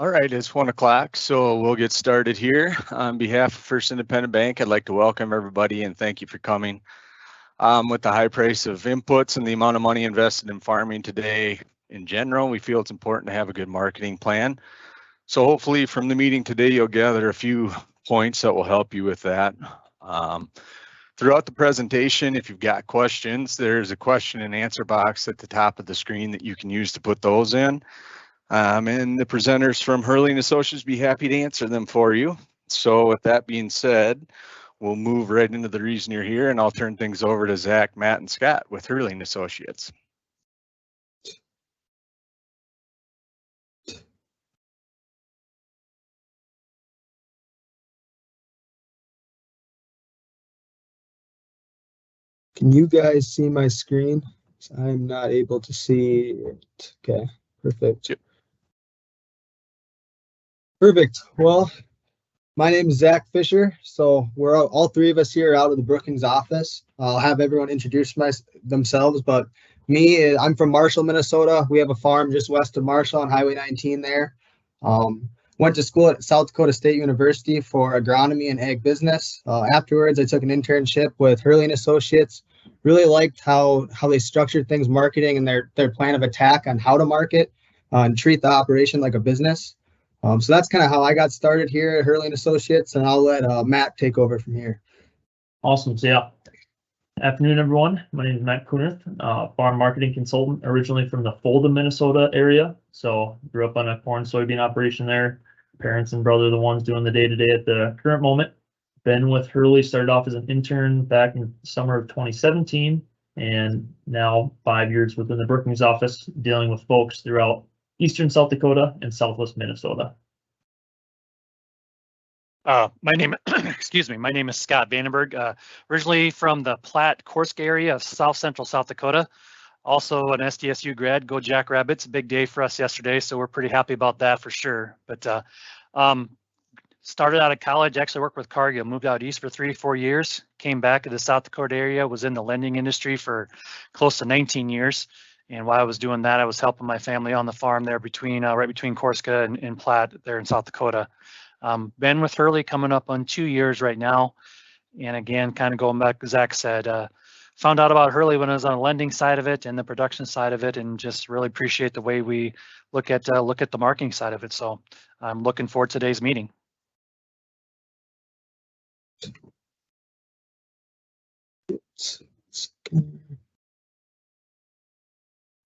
All right, it's 1 o'clock, so we'll get started here. On behalf of First Independent Bank, I'd like to welcome everybody and thank you for coming. With the high price of inputs and the amount of money invested in farming today in general, we feel it's important to have a good marketing plan. So hopefully from the meeting today, you'll gather a few points that will help you with that. Throughout the presentation, if you've got questions, there's a question and answer box at the top of the screen that you can use to put those in. And the presenters from Hurley and Associates be happy to answer them for you. So with that being said, we'll move right into the reason you're here, and I'll turn things over to Zach, Matt, and Scott with Hurley and Associates. Can you guys see my screen? I'm not able to see it. Okay, perfect. Yep. Perfect. Well, my name is Zach Fisher. So we're all three of us here out of the Brookings office. I'll have everyone introduce themselves, but I'm from Marshall, Minnesota. We have a farm just west of Marshall on Highway 19 there. Went to school at South Dakota State University for agronomy and ag business. Afterwards, I took an internship with Hurley and Associates. Really liked how they structured things, marketing, and their plan of attack on how to market and treat the operation like a business. So that's kind of how I got started here at Hurley and Associates, and I'll let Matt take over from here. Awesome. So yeah, afternoon, everyone. My name is Matt Kunith, farm marketing consultant, originally from the Fulda, Minnesota area. So grew up on a corn soybean operation there. Parents and brother, the ones doing the day-to-day at the current moment. Been with Hurley, started off as an intern back in summer of 2017, and now 5 years within the Brookings office, dealing with folks throughout eastern South Dakota and southwest Minnesota. My name is Scott Vandenberg, originally from the Platte-Korsk area of south central South Dakota. Also an SDSU grad, go Jackrabbits. Big day for us yesterday, so we're pretty happy about that for sure. But started out of college, actually worked with Cargill, moved out east for 3-4 years, came back to the South Dakota area, was in the lending industry for close to 19 years. And while I was doing that, I was helping my family on the farm there between right between Korska and Platte there in South Dakota. Been with Hurley coming up on 2 years right now. And again, kind of going back, Zach said, found out about Hurley when I was on the lending side of it and the production side of it, and just really appreciate the way we look at the marketing side of it. So I'm looking forward to today's meeting.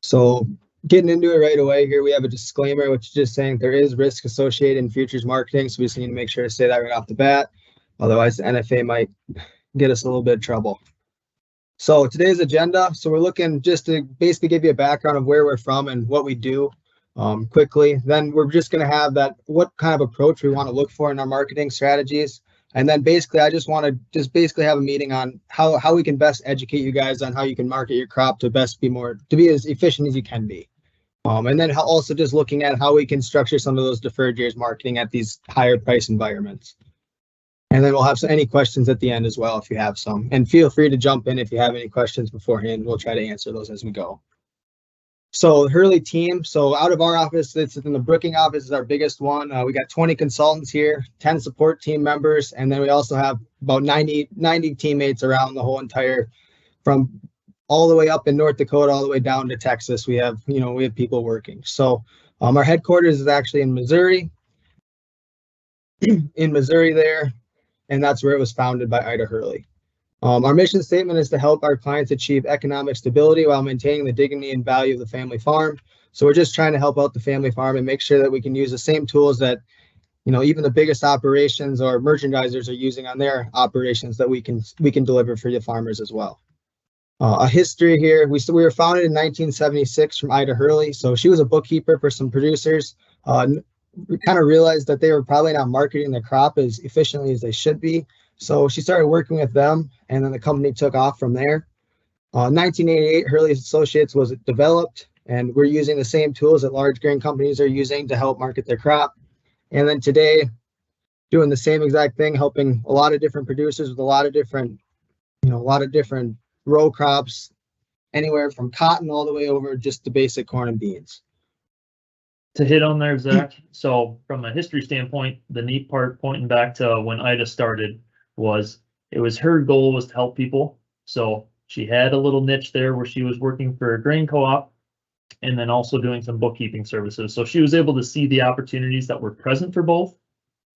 So getting into it right away here, we have a disclaimer, which is just saying there is risk associated in futures marketing. So we just need to make sure to say that right off the bat. Otherwise, the NFA might get us in a little bit of trouble. So today's agenda. So we're looking just to basically give you a background of where we're from and what we do quickly. Then we're just going to have that, what kind of approach we want to look for in our marketing strategies. And then basically, I just want to basically have a meeting on how we can best educate you guys on how you can market your crop to be as efficient as you can be. And then also just looking at how we can structure some of those deferred years marketing at these higher price environments. And then we'll have any questions at the end as well if you have some. And feel free to jump in if you have any questions beforehand. We'll try to answer those as we go. So Hurley team, so out of our office, it's in the Brookings office is our biggest one. We got 20 consultants here, 10 support team members, and then we also have about 90 teammates around the whole entire, from all the way up in North Dakota, all the way down to Texas. We have people working. So our headquarters is actually in Missouri, there, and that's where it was founded by Ida Hurley. Our mission statement is to help our clients achieve economic stability while maintaining the dignity and value of the family farm. So we're just trying to help out the family farm and make sure that we can use the same tools that, even the biggest operations or merchandisers are using on their operations that we can deliver for the farmers as well. A history here, we were founded in 1976 from Ida Hurley. So she was a bookkeeper for some producers. We kind of realized that they were probably not marketing the crop as efficiently as they should be. So she started working with them, and then the company took off from there. 1988, Hurley Associates was developed, and we're using the same tools that large grain companies are using to help market their crop. And then today, doing the same exact thing, helping a lot of different producers with a lot of different row crops, anywhere from cotton all the way over just to basic corn and beans. To hit on there, Zach, so from a history standpoint, the neat part pointing back to when Ida started was it was her goal was to help people. So she had a little niche there where she was working for a grain co-op and then also doing some bookkeeping services. So she was able to see the opportunities that were present for both.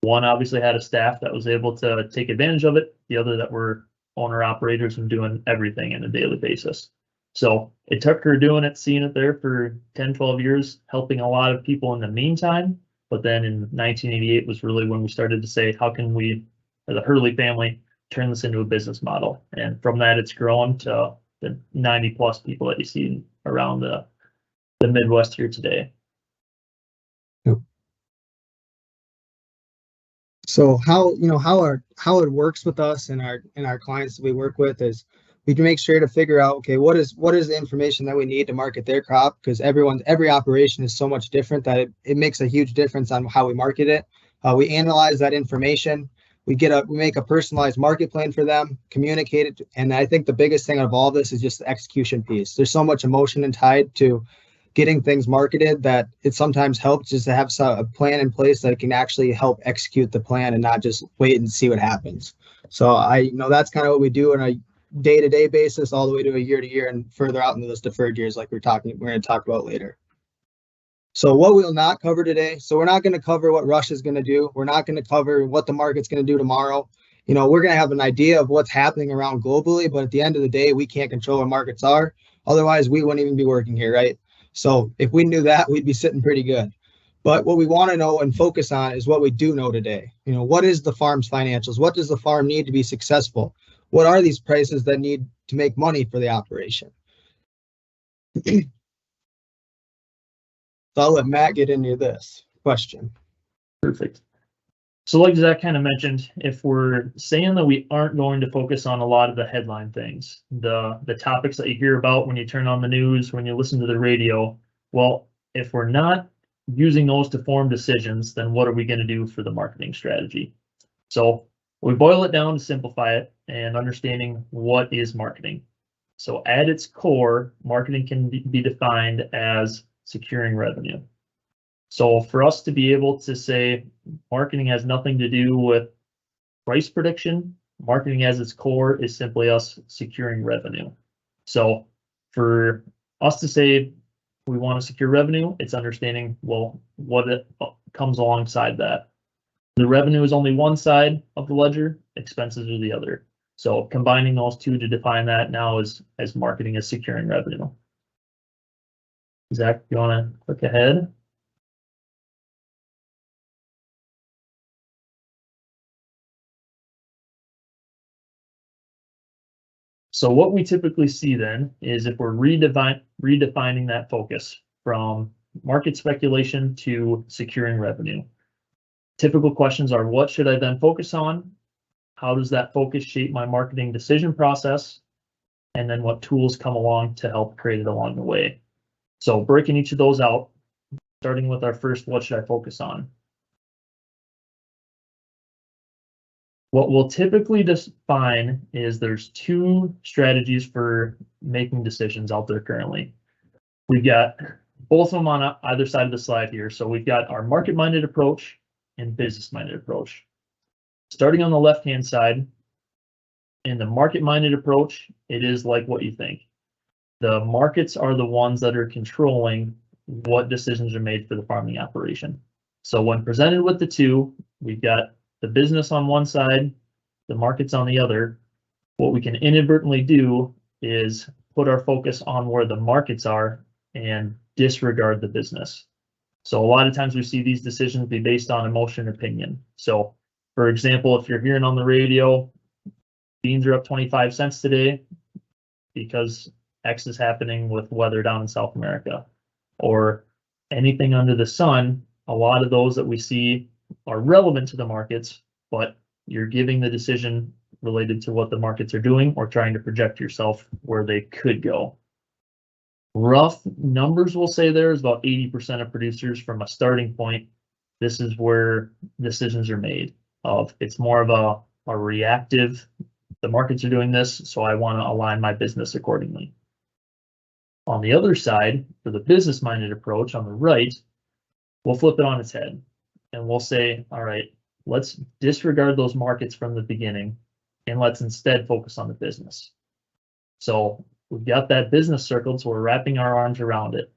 One obviously had a staff that was able to take advantage of it. The other that were owner operators and doing everything on a daily basis. So it took her doing it, seeing it there for 10, 12 years, helping a lot of people in the meantime. But then in 1988 was really when we started to say, how can we, as the Hurley family, turn this into a business model? And from that, it's grown to the 90 plus people that you see around the Midwest here today. So how it works with us and our clients that we work with is we can make sure to figure out, okay, what is the information that we need to market their crop, because every operation is so much different that it makes a huge difference on how we market it. We analyze that information. We make a personalized market plan for them, communicate it, and I think the biggest thing of all this is just the execution piece. There's so much emotion and tied to getting things marketed that it sometimes helps just to have a plan in place that can actually help execute the plan and not just wait and see what happens. So that's kind of what we do on a day-to-day basis all the way to a year-to-year and further out into those deferred years like we're going to talk about later. So what we'll not cover today, so we're not going to cover what Russia's going to do. We're not going to cover what the market's going to do tomorrow. We're going to have an idea of what's happening around globally, but at the end of the day, we can't control where markets are. Otherwise, we wouldn't even be working here, right? So if we knew that, we'd be sitting pretty good. But what we want to know and focus on is what we do know today. What is the farm's financials? What does the farm need to be successful? What are these prices that need to make money for the operation? So I'll let Matt get into this question. Perfect. So like Zach kind of mentioned, if we're saying that we aren't going to focus on a lot of the headline things, the topics that you hear about when you turn on the news, when you listen to the radio, well, if we're not using those to form decisions, then what are we going to do for the marketing strategy? So we boil it down to simplify it and understanding what is marketing. So at its core, marketing can be defined as securing revenue. So for us to be able to say marketing has nothing to do with price prediction, marketing as its core is simply us securing revenue. So for us to say we want to secure revenue, it's understanding, well, what it comes alongside that. The revenue is only one side of the ledger, expenses are the other. So combining those two to define that now as marketing is securing revenue. Zach, you want to click ahead? So what we typically see then is if we're redefining that focus from market speculation to securing revenue. Typical questions are, what should I then focus on? How does that focus shape my marketing decision process? And then what tools come along to help create it along the way? So breaking each of those out, starting with our first, what should I focus on? What we'll typically define is there's two strategies for making decisions out there currently. We've got both of them on either side of the slide here. So we've got our market-minded approach and business-minded approach. Starting on the left-hand side, in the market-minded approach, it is like what you think. The markets are the ones that are controlling what decisions are made for the farming operation. So when presented with the two, we've got the business on one side, the markets on the other. What we can inadvertently do is put our focus on where the markets are and disregard the business. So a lot of times we see these decisions be based on emotion and opinion. So for example, if you're hearing on the radio, beans are up 25 cents today because X is happening with weather down in South America, or anything under the sun, a lot of those that we see are relevant to the markets, but you're giving the decision related to what the markets are doing or trying to project yourself where they could go. Rough numbers will say there is about 80% of producers from a starting point. This is where decisions are made of. It's more of a reactive, the markets are doing this, so I want to align my business accordingly. On the other side, for the business-minded approach on the right, We'll flip it on its head and we'll say, all right, let's disregard those markets from the beginning and let's instead focus on the business. So we've got that business circled, so we're wrapping our arms around it.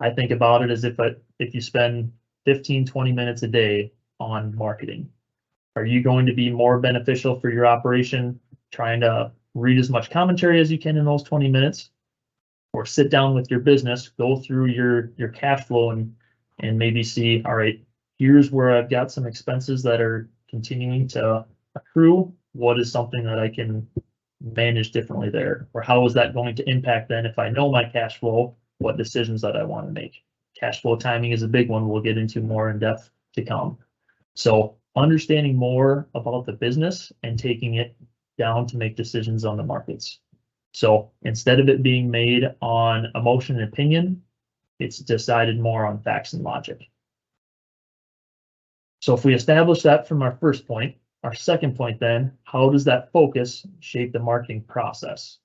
I think about it as if you spend 15, 20 minutes a day on marketing, are you going to be more beneficial for your operation trying to read as much commentary as you can in those 20 minutes, or sit down with your business, go through your cash flow and maybe see, all right, here's where I've got some expenses that are continuing to accrue. What is something that I can manage differently there? Or how is that going to impact then if I know my cash flow, what decisions that I want to make? Cash flow timing is a big one we'll get into more in depth to come. So understanding more about the business and taking it down to make decisions on the markets. So instead of it being made on emotion and opinion, it's decided more on facts and logic. So if we establish that from our first point, our second point then, how does that focus shape the marketing process?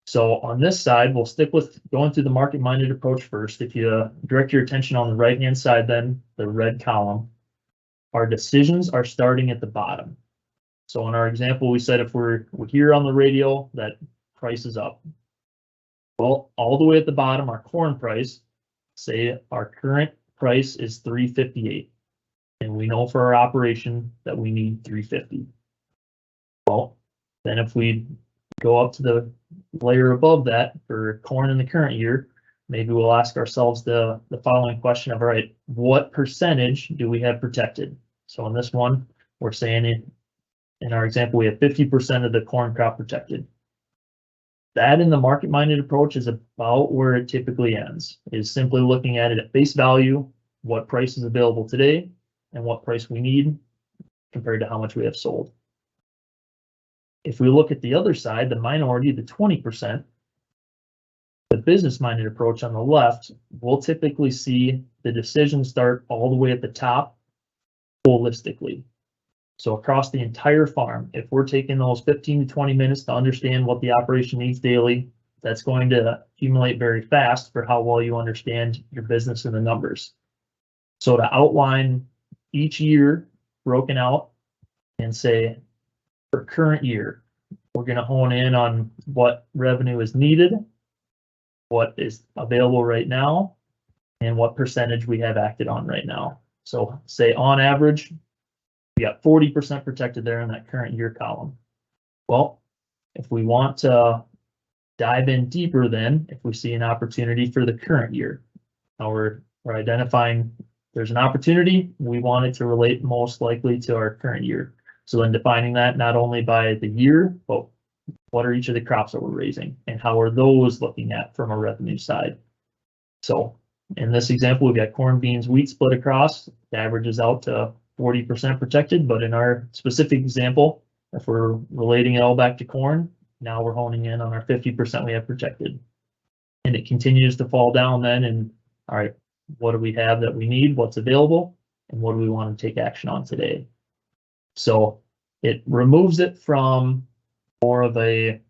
So on this side, we'll stick with going through the market-minded approach first. If you direct your attention on the right-hand side, then the red column, our decisions are starting at the bottom. So in our example, we said if we're here on the radio that price is up. Well, all the way at the bottom, our corn price, say our current price is $3.58. And we know for our operation that we need $3.50. Well, then if we go up to the layer above that for corn in the current year, maybe we'll ask ourselves the following question of, all right, what percentage do we have protected? So in this one, we're saying in our example, we have 50% of the corn crop protected. That in the market-minded approach is about where it typically ends, is simply looking at it at face value, what price is available today, and what price we need compared to how much we have sold. If we look at the other side, the minority, the 20%, the business-minded approach on the left, we'll typically see the decision start all the way at the top holistically. So across the entire farm, if we're taking those 15 to 20 minutes to understand what the operation needs daily, that's going to accumulate very fast for how well you understand your business and the numbers. So to outline each year broken out and say, for current year, we're going to hone in on what revenue is needed, what is available right now, and what percentage we have acted on right now. So say on average, we got 40% protected there in that current year column. Well, if we want to dive in deeper, then if we see an opportunity for the current year, now we're identifying there's an opportunity, we want it to relate most likely to our current year. So then defining that not only by the year, but what are each of the crops that we're raising and how are those looking at from a revenue side. So in this example, we've got corn, beans, wheat split across. The average is out to 40% protected, but in our specific example, if we're relating it all back to corn, now we're honing in on our 50% we have protected. And it continues to fall down then, and all right, what do we have that we need, what's available, and what do we want to take action on today? So it removes it from more of a,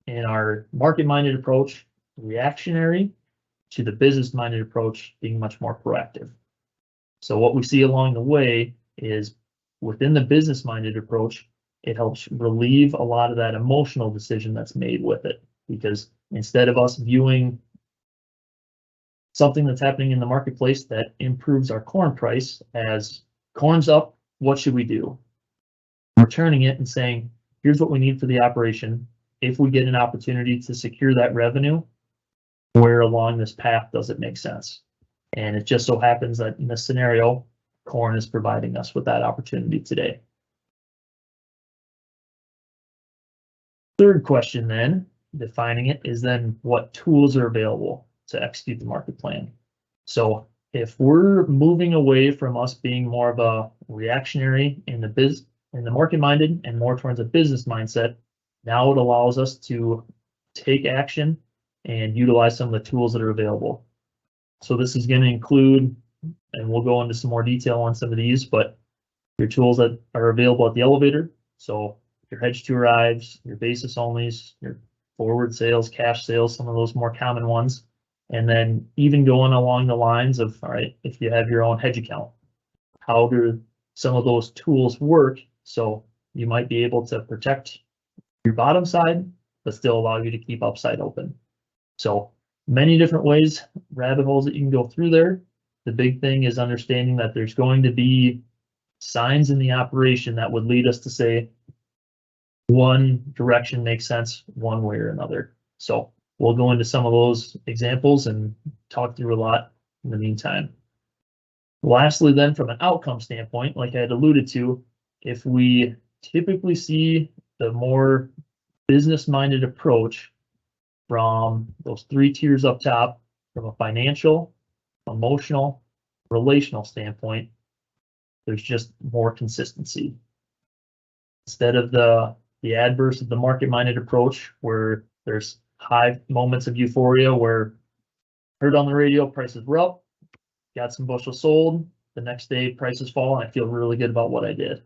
in our market-minded approach, reactionary, to the business-minded approach being much more proactive. So what we see along the way is within the business-minded approach, it helps relieve a lot of that emotional decision that's made with it. Because instead of us viewing something that's happening in the marketplace that improves our corn price as corn's up, what should we do? We're turning it and saying, here's what we need for the operation. If we get an opportunity to secure that revenue, where along this path does it make sense? And it just so happens that in this scenario, corn is providing us with that opportunity today. Third question then, defining it, is then what tools are available to execute the market plan. So if we're moving away from us being more of a reactionary in the market-minded and more towards a business mindset, now it allows us to take action and utilize some of the tools that are available. So this is going to include, and we'll go into some more detail on some of these, but your tools that are available at the elevator. So your hedge to arrives, your basis onlys, your forward sales, cash sales, some of those more common ones. And then even going along the lines of, all right, if you have your own hedge account, how do some of those tools work? So you might be able to protect your bottom side, but still allow you to keep upside open. So many different ways, rabbit holes that you can go through there. The big thing is understanding that there's going to be signs in the operation that would lead us to say one direction makes sense one way or another. So we'll go into some of those examples and talk through a lot in the meantime. Lastly, then, from an outcome standpoint, like I had alluded to, if we typically see the more business-minded approach from those 3 tiers up top, from a financial, emotional, relational standpoint, there's just more consistency. Instead of the adverse of the market-minded approach, where there's high moments of euphoria where heard on the radio prices were up, got some bushels sold, the next day prices fall, and I feel really good about what I did.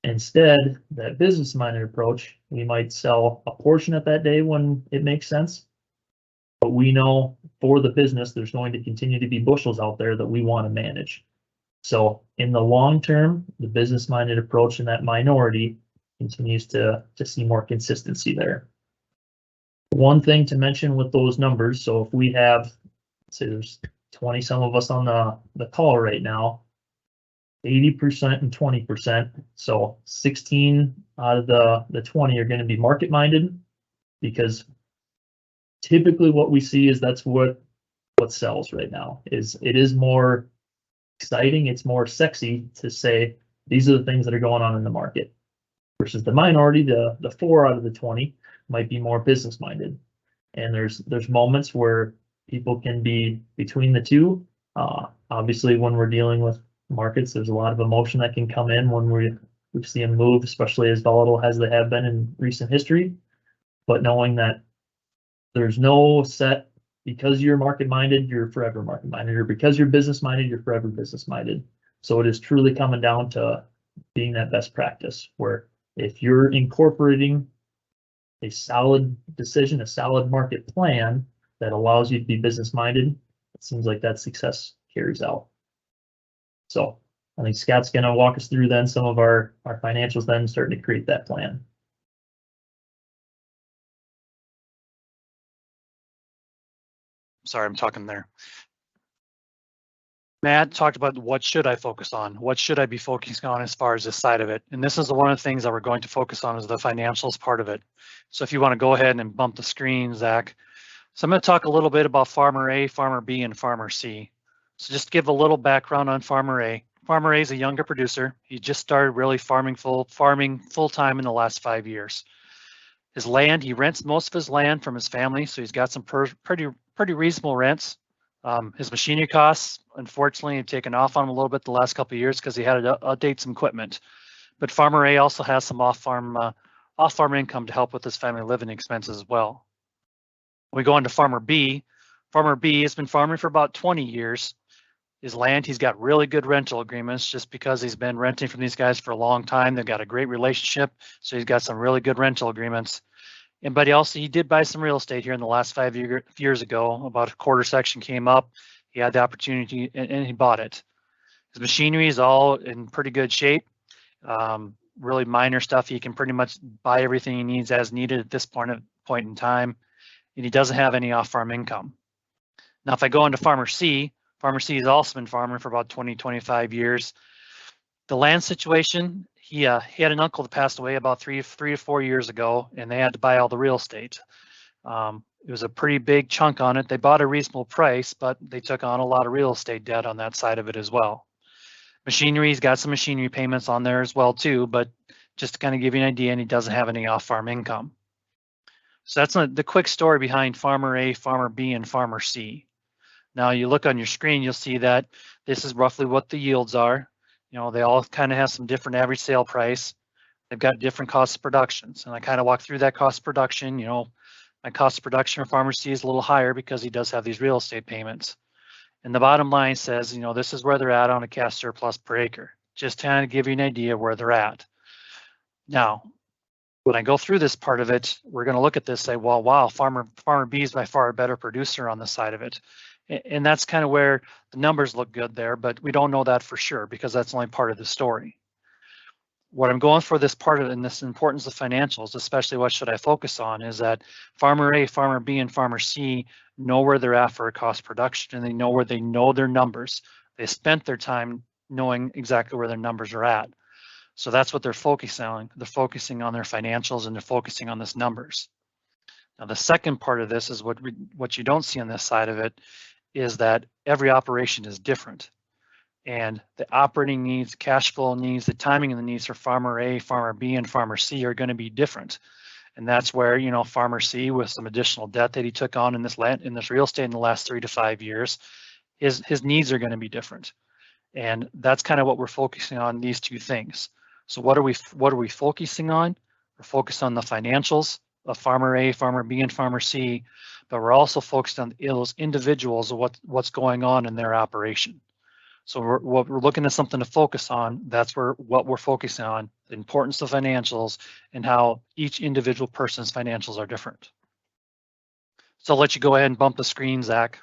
Instead, that business-minded approach, we might sell a portion of that day when it makes sense, but we know for the business, there's going to continue to be bushels out there that we want to manage. So in the long term, the business-minded approach in that minority continues to see more consistency there. One thing to mention with those numbers, so if we have, say there's 20 some of us on the call right now, 80% and 20%, so 16 out of the 20 are going to be market-minded, because typically what we see is that's what sells right now. It is more exciting, it's more sexy to say these are the things that are going on in the market, versus the minority, the 4 out of the 20 might be more business-minded. And there's moments where people can be between the two. Obviously, when we're dealing with markets, there's a lot of emotion that can come in when we see them move, especially as volatile as they have been in recent history. But knowing that there's no set, because you're market-minded, you're forever market-minded, or because you're business-minded, you're forever business-minded. So it is truly coming down to being that best practice, where if you're incorporating a solid decision, a solid market plan that allows you to be business-minded, it seems like that success carries out. So I think Scott's going to walk us through then some of our financials, then starting to create that plan. Sorry, I'm talking there. Matt talked about what should I focus on? What should I be focusing on as far as this side of it? And this is one of the things that we're going to focus on, is the financials part of it. So if you want to go ahead and bump the screen, Zach. So I'm going to talk a little bit about Farmer A, Farmer B, and Farmer C. So just to give a little background on Farmer A. Farmer A is a younger producer. He just started really farming full-time in the last 5 years. His land, he rents most of his land from his family, so he's got some pretty reasonable rents. His machinery costs, unfortunately, have taken off on him a little bit the last couple of years because he had to update some equipment. But Farmer A also has some off-farm income to help with his family living expenses as well. We go on to Farmer B. Farmer B has been farming for about 20 years. His land, he's got really good rental agreements just because he's been renting from these guys for a long time. They've got a great relationship, so he's got some really good rental agreements. But he did buy some real estate here in the last 5 years ago. About a quarter section came up. He had the opportunity and he bought it. His machinery is all in pretty good shape. Really minor stuff. He can pretty much buy everything he needs as needed at this point in time. And he doesn't have any off-farm income. Now, if I go into Farmer C has also been farming for about 20-25 years. The land situation, he had an uncle that passed away about three to 4 years ago, and they had to buy all the real estate. It was a pretty big chunk on it. They bought a reasonable price, but they took on a lot of real estate debt on that side of it as well. Machinery's got some machinery payments on there as well too, but just to kind of give you an idea, and he doesn't have any off-farm income. So that's the quick story behind Farmer A, Farmer B, and Farmer C. Now you look on your screen, you'll see that this is roughly what the yields are. You know, they all kind of have some different average sale price. They've got different costs of productions. And I kind of walk through that cost of production. You know, my cost of production for Farmer C is a little higher because he does have these real estate payments. And the bottom line says, you know, this is where they're at on a cash surplus per acre. Just to kind of give you an idea where they're at. Now, when I go through this part of it, we're going to look at this, say, well, wow, farmer B is by far a better producer on the side of it. And that's kind of where the numbers look good there, but we don't know that for sure because that's only part of the story. What I'm going for this part of it and this importance of financials, especially what should I focus on, is that farmer A, farmer B, and farmer C know where they're at for a cost production, and they know their numbers. They spent their time knowing exactly where their numbers are at. So that's what they're focusing on. They're focusing on their financials and they're focusing on this numbers. Now, the second part of this is what you don't see on this side of it is that every operation is different. And the operating needs, cash flow needs, the timing of the needs for farmer A, farmer B, and farmer C are going to be different. And that's where, you know, farmer C, with some additional debt that he took on in this real estate in the last 3 to 5 years, his needs are going to be different. And that's kind of what we're focusing on, these two things. So what are we focusing on? We're focused on the financials of farmer A, farmer B, and farmer C, but we're also focused on those individuals of what's going on in their operation. So we're looking at something to focus on. That's what we're focusing on, the importance of financials and how each individual person's financials are different. So I'll let you go ahead and bump the screen, Zach.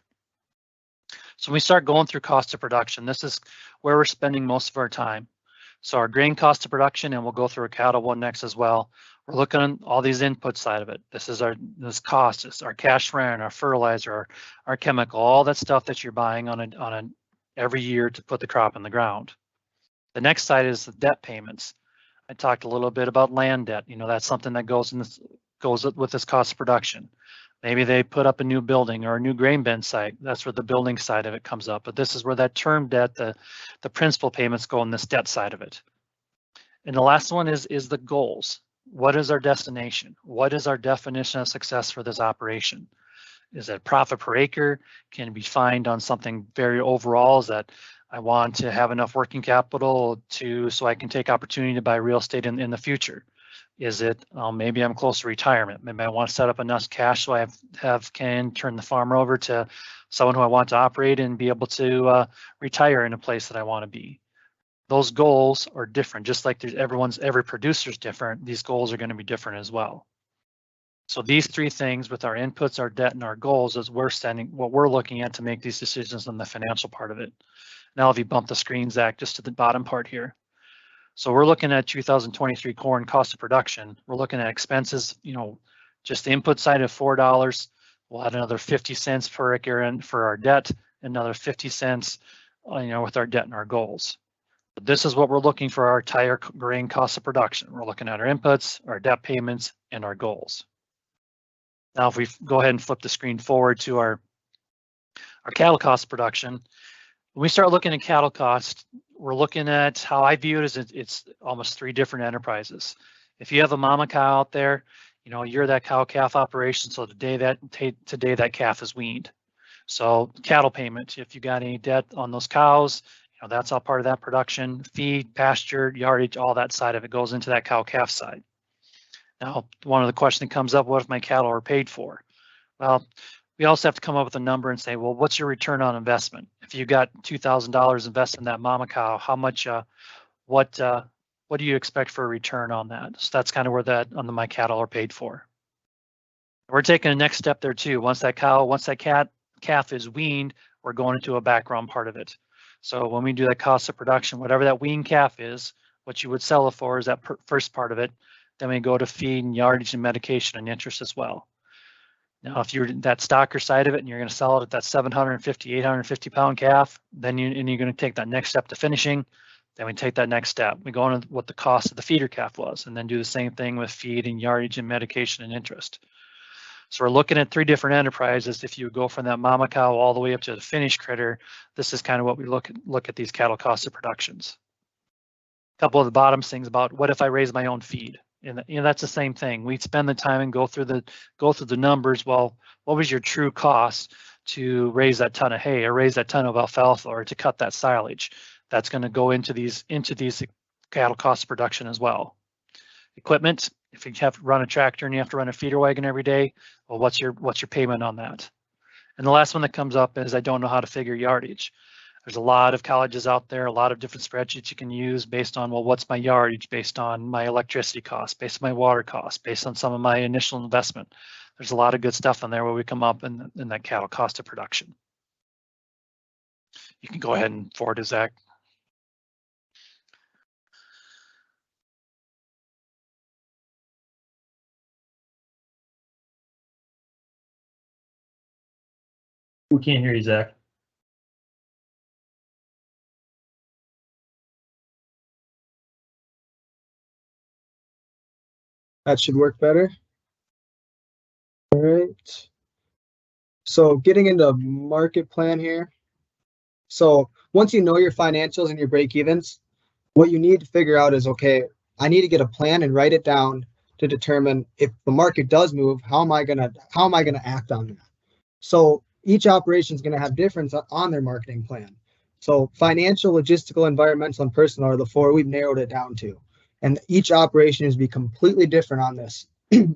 So when we start going through cost of production, this is where we're spending most of our time. So our grain cost of production, and we'll go through a cattle one next as well. We're looking at all these input side of it. This is this cost, it's our cash rent, our fertilizer, our chemical, all that stuff that you're buying on every year to put the crop in the ground. The next side is the debt payments. I talked a little bit about land debt. You know, that's something that goes with this cost of production. Maybe they put up a new building or a new grain bin site. That's where the building side of it comes up. But this is where that term debt, the principal payments go on this debt side of it. And the last one is the goals. What is our destination? What is our definition of success for this operation? Is that profit per acre? Can be defined on something very overall? Is that I want to have enough working capital so I can take opportunity to buy real estate in the future? Is it maybe I'm close to retirement? Maybe I want to set up enough cash so I can turn the farm over to someone who I want to operate and be able to retire in a place that I want to be. Those goals are different, just like every producer's different. These goals are going to be different as well. So these three things with our inputs, our debt, and our goals is what we're looking at to make these decisions on the financial part of it. Now, if you bump the screen, Zach, just to the bottom part here. So we're looking at 2023 corn cost of production. We're looking at expenses, you know, just the input side of $4. We'll add another 50 cents per acre in for our debt, another 50 cents, you know, with our debt and our goals. But this is what we're looking for our entire grain cost of production. We're looking at our inputs, our debt payments, and our goals. Now, if we go ahead and flip the screen forward to our cattle cost of production, when we start looking at cattle cost, we're looking at how I view it as it's almost 3 different enterprises. If you have a mama cow out there, you know, you're that cow-calf operation, so today that calf is weaned. So cattle payment, if you got any debt on those cows, you know, that's all part of that production. Feed, pasture, yardage, all that side of it goes into that cow-calf side. Now, one of the questions that comes up, what if my cattle are paid for? Well, we also have to come up with a number and say, well, what's your return on investment? If you got $2,000 invested in that mama cow, how much, what do you expect for a return on that? So that's kind of where my cattle are paid for. We're taking a next step there too. Once that calf is weaned, we're going into a background part of it. So when we do that cost of production, whatever that weaned calf is, what you would sell it for is that first part of it. Then we go to feed and yardage and medication and interest as well. Now, if you're that stocker side of it and you're going to sell it at that 750, 850 pound calf, then you're going to take that next step to finishing. Then we take that next step. We go into what the cost of the feeder calf was, and then do the same thing with feed and yardage and medication and interest. So we're looking at 3 different enterprises. If you go from that mama cow all the way up to the finished critter, this is kind of what we look at these cattle cost of productions. A couple of the bottom things about what if I raise my own feed? And you know, that's the same thing. We'd spend the time and go through the numbers. Well, what was your true cost to raise that ton of hay or raise that ton of alfalfa or to cut that silage? That's going to go into these cattle cost of production as well. Equipment, if you have to run a tractor and you have to run a feeder wagon every day, well, what's your payment on that? And the last one that comes up is I don't know how to figure yardage. There's a lot of colleges out there, a lot of different spreadsheets you can use based on, well, what's my yardage, based on my electricity costs, based on my water costs, based on some of my initial investment. There's a lot of good stuff on there where we come up in that cattle cost of production. You can go ahead and forward to Zach. We can't hear you, Zach. That should work better. All right. So getting into market plan here. So once you know your financials and your break evens, what you need to figure out is, okay, I need to get a plan and write it down to determine if the market does move, how am I gonna act on that? So each operation is going to have difference on their marketing plan. So financial, logistical, environmental, and personal are the four we've narrowed it down to. And each operation is be completely different on this,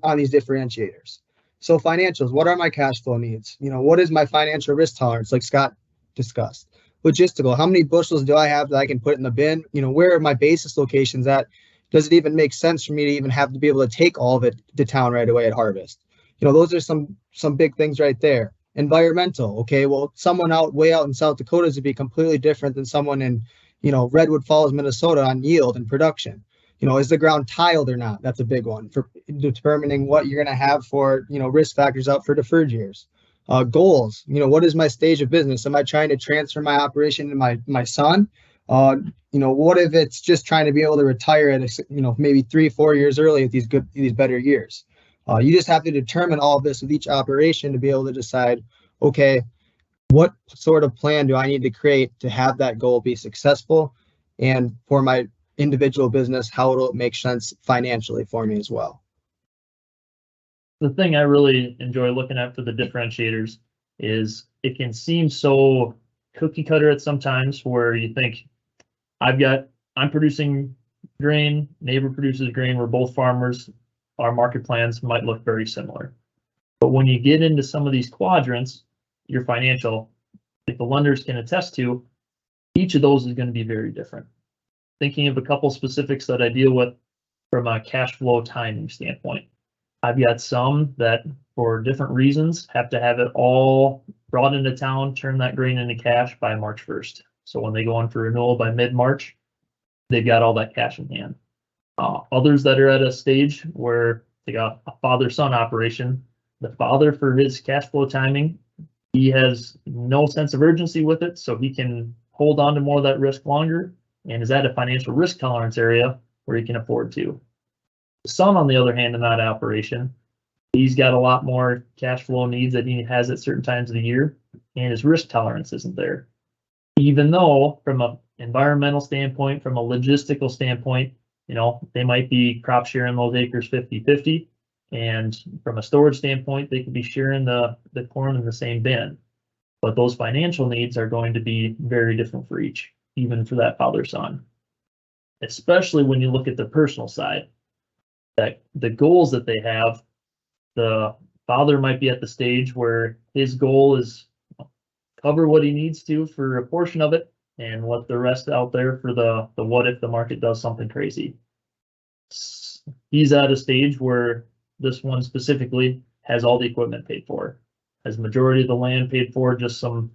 on these differentiators. So financials, what are my cash flow needs? What is my financial risk tolerance, like Scott discussed? Logistical, how many bushels do I have that I can put in the bin? Where are my basis locations at? Does it even make sense for me to even have to be able to take all of it to town right away at harvest? Those are some big things right there. Environmental, okay, well, someone way out in South Dakota would be completely different than someone in, Redwood Falls, Minnesota on yield and production. Is the ground tiled or not? That's a big one for determining what you're going to have for, risk factors out for deferred years. Goals, what is my stage of business? Am I trying to transfer my operation to my son? What if it's just trying to be able to retire at, maybe 3-4 years early with these better years? You just have to determine all of this with each operation to be able to decide, okay, what sort of plan do I need to create to have that goal be successful? And for my individual business, how will it make sense financially for me as well? The thing I really enjoy looking at for the differentiators is it can seem so cookie cutter at sometimes where you think I'm producing grain, neighbor produces grain, we're both farmers, our market plans might look very similar. But when you get into some of these quadrants, your financial, like the lenders can attest to, each of those is going to be very different. Thinking of a couple specifics that I deal with from a cash flow timing standpoint. I've got some that for different reasons have to have it all brought into town, turn that grain into cash by March 1st. So when they go on for renewal by mid-March, they've got all that cash in hand. Others that are at a stage where they got a father-son operation, the father for his cash flow timing, he has no sense of urgency with it, so he can hold on to more of that risk longer and is at a financial risk tolerance area where he can afford to. The son, on the other hand, in that operation, he's got a lot more cash flow needs that he has at certain times of the year, and his risk tolerance isn't there. Even though from an environmental standpoint, from a logistical standpoint, they might be crop sharing those acres 50-50. And from a storage standpoint, they could be sharing the corn in the same bin. But those financial needs are going to be very different for each, even for that father-son. Especially when you look at the personal side, that the goals that they have, the father might be at the stage where his goal is cover what he needs to for a portion of it and let the rest out there for the what if the market does something crazy. He's at a stage where this one specifically has all the equipment paid for, has majority of the land paid for, just some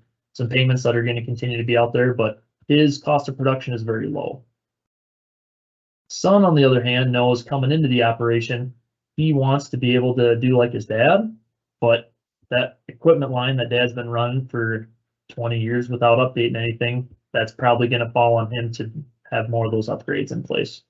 payments that are going to continue to be out there, but his cost of production is very low. Son, on the other hand, knows coming into the operation, he wants to be able to do like his dad, but that equipment line that dad's been running for 20 years without updating anything, that's probably going to fall on him to have more of those upgrades in place.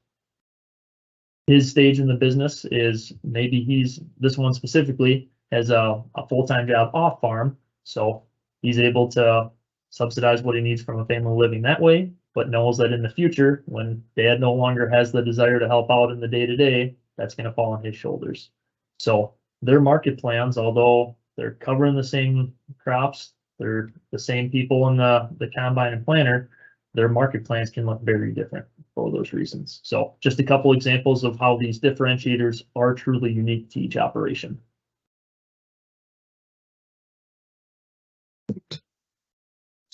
His stage in the business is maybe this one specifically has a full-time job off farm, so he's able to subsidize what he needs from a family living that way, but knows that in the future, when dad no longer has the desire to help out in the day-to-day, that's going to fall on his shoulders. So their market plans, although they're covering the same crops, they're the same people in the combine and planter, their market plans can look very different for those reasons. So just a couple examples of how these differentiators are truly unique to each operation.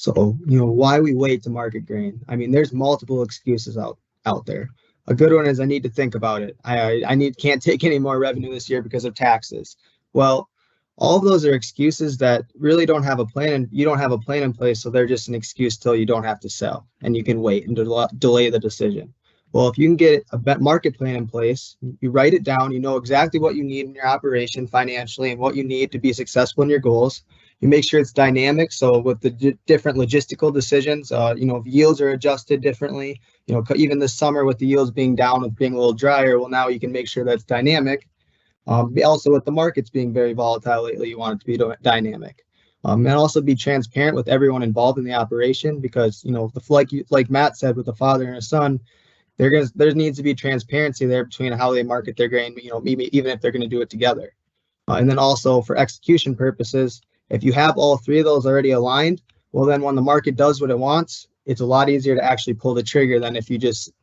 So, why we wait to market grain? I mean, there's multiple excuses out there. A good one is I need to think about it. Can't take any more revenue this year because of taxes. Well, all of those are excuses that really don't have a plan, and you don't have a plan in place, so they're just an excuse till you don't have to sell and you can wait and delay the decision. Well, if you can get a market plan in place, you write it down, you know exactly what you need in your operation financially and what you need to be successful in your goals. You make sure it's dynamic. So with the different logistical decisions, if yields are adjusted differently, even this summer with the yields being down, with being a little drier, well, now you can make sure that's dynamic. Also with the markets being very volatile lately, you want it to be dynamic. And also be transparent with everyone involved in the operation, because, like Matt said, with the father and a son, there needs to be transparency there between how they market their grain, even if they're going to do it together. And then also for execution purposes, if you have all three of those already aligned, well, then when the market does what it wants, it's a lot easier to actually pull the trigger than if you just,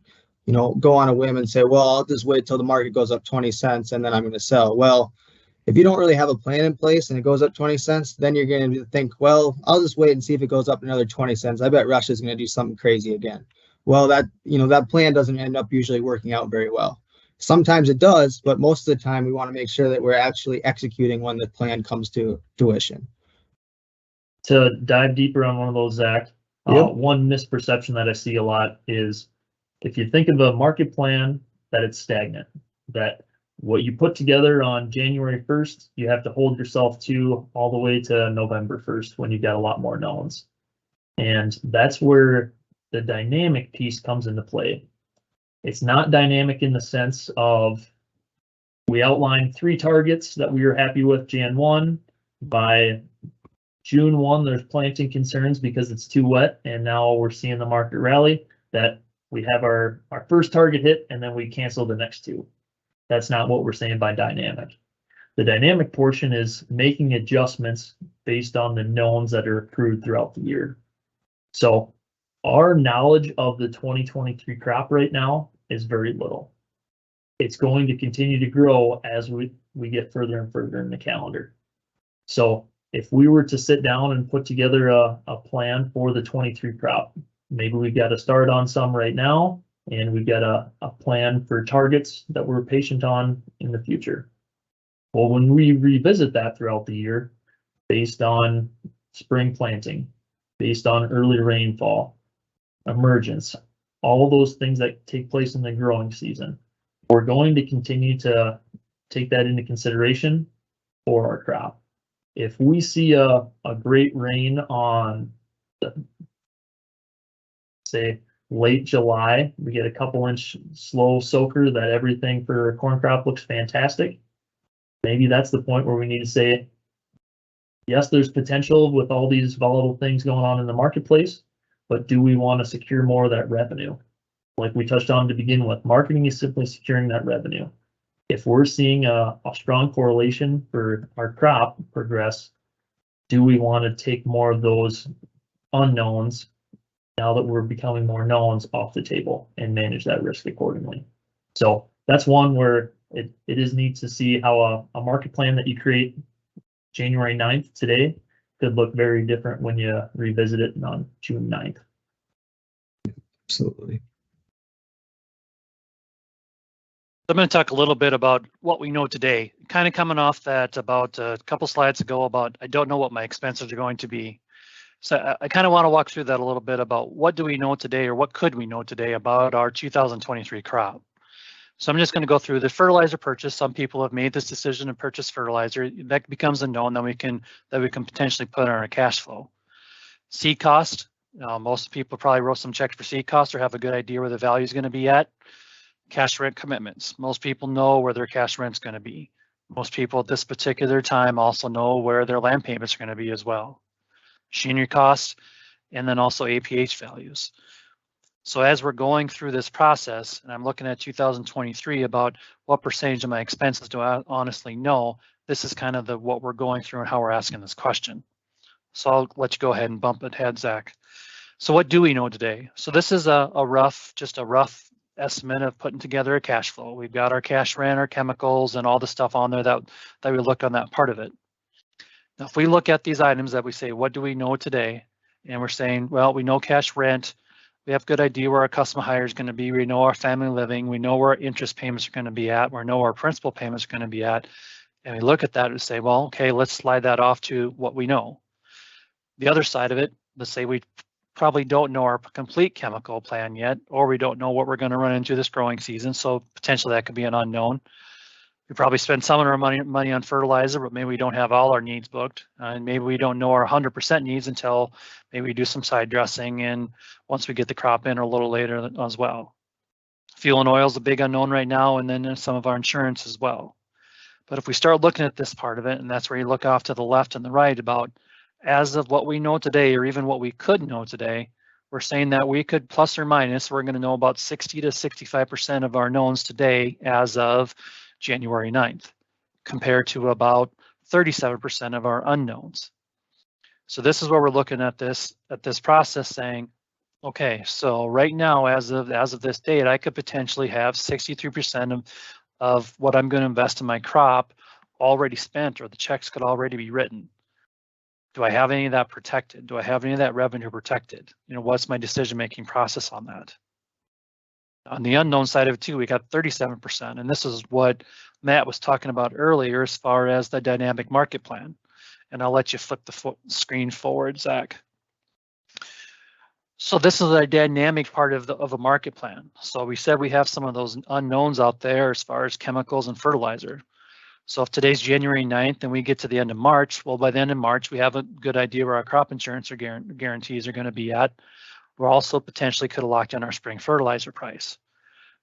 go on a whim and say, well, I'll just wait till the market goes up 20 cents and then I'm going to sell. Well, if you don't really have a plan in place and it goes up 20 cents, then you're going to think, well, I'll just wait and see if it goes up another 20 cents. I bet Russia's going to do something crazy again. Well, that plan doesn't end up usually working out very well. Sometimes it does, but most of the time we want to make sure that we're actually executing when the plan comes to fruition. To dive deeper on one of those, Zach, Yep. One misperception that I see a lot is if you think of a market plan, that it's stagnant, that what you put together on January 1st, you have to hold yourself to all the way to November 1st when you've got a lot more knowns. And that's where the dynamic piece comes into play. It's not dynamic in the sense of we outlined 3 targets that we were happy with Jan 1. By June 1, there's planting concerns because it's too wet, and now we're seeing the market rally, that we have our first target hit and then we cancel the next 2. That's not what we're saying by dynamic. The dynamic portion is making adjustments based on the knowns that are accrued throughout the year. So our knowledge of the 2023 crop right now is very little. It's going to continue to grow as we get further and further in the calendar. So if we were to sit down and put together a plan for the 23 crop, maybe we've got to start on some right now, and we've got a plan for targets that we're patient on in the future. Well, when we revisit that throughout the year, based on spring planting, based on early rainfall, emergence, all of those things that take place in the growing season, we're going to continue to take that into consideration for our crop. If we see a great rain on, say, late July, we get a couple-inch slow soaker that everything for a corn crop looks fantastic, maybe that's the point where we need to say, yes, there's potential with all these volatile things going on in the marketplace, but do we want to secure more of that revenue? Like we touched on to begin with, marketing is simply securing that revenue. If we're seeing a strong correlation for our crop progress, do we want to take more of those unknowns now that we're becoming more knowns off the table and manage that risk accordingly? So that's one where it is neat to see how a market plan that you create January 9th today could look very different when you revisit it on June 9th. Absolutely. I'm going to talk a little bit about what we know today, kind of coming off that about a couple slides ago about I don't know what my expenses are going to be. So I kind of want to walk through that a little bit about what do we know today, or what could we know today about our 2023 crop. So I'm just going to go through the fertilizer purchase. Some people have made this decision to purchase fertilizer. That becomes a known that we can potentially put on our cash flow. Seed cost. Most people probably wrote some checks for seed cost or have a good idea where the value is going to be at. Cash rent commitments. Most people know where their cash rent's going to be. Most people at this particular time also know where their land payments are going to be as well. Machinery costs, and then also APH values. So as we're going through this process, and I'm looking at 2023 about what percentage of my expenses do I honestly know, this is kind of what we're going through and how we're asking this question. So I'll let you go ahead and bump it ahead, Zach. So what do we know today? So this is a rough estimate of putting together a cash flow. We've got our cash rent, our chemicals, and all the stuff on there that we looked on that part of it. Now, if we look at these items that we say, what do we know today? and we're saying, well, we know cash rent, we have a good idea where our custom hire is going to be, we know our family living, we know where our interest payments are going to be at, we know our principal payments are going to be at, and we look at that and say, well, okay, let's slide that off to what we know. The other side of it, let's say we probably don't know our complete chemical plan yet, or we don't know what we're going to run into this growing season, so potentially that could be an unknown. We probably spend some of our money on fertilizer, but maybe we don't have all our needs booked, and maybe we don't know our 100% needs until maybe we do some side dressing and once we get the crop in or a little later as well. Fuel and oil is a big unknown right now, and then some of our insurance as well. But if we start looking at this part of it, and that's where you look off to the left and the right about as of what we know today, or even what we could know today, we're saying that we could plus or minus, we're going to know about 60 to 65% of our knowns today as of January 9th, compared to about 37% of our unknowns. So this is where we're looking at this process saying, okay, so right now, as of this date, I could potentially have 63% of what I'm going to invest in my crop already spent, or the checks could already be written. Do I have any of that protected? Do I have any of that revenue protected? You know, what's my decision-making process on that? On the unknown side of it too, we got 37%, and this is what Matt was talking about earlier as far as the dynamic market plan. And I'll let you flip the screen forward, Zach. So this is a dynamic part of a market plan. So we said we have some of those unknowns out there as far as chemicals and fertilizer. So if today's January 9th and we get to the end of March, well, by the end of March, we have a good idea where our crop insurance or guarantees are going to be at. We're also potentially could have locked in our spring fertilizer price.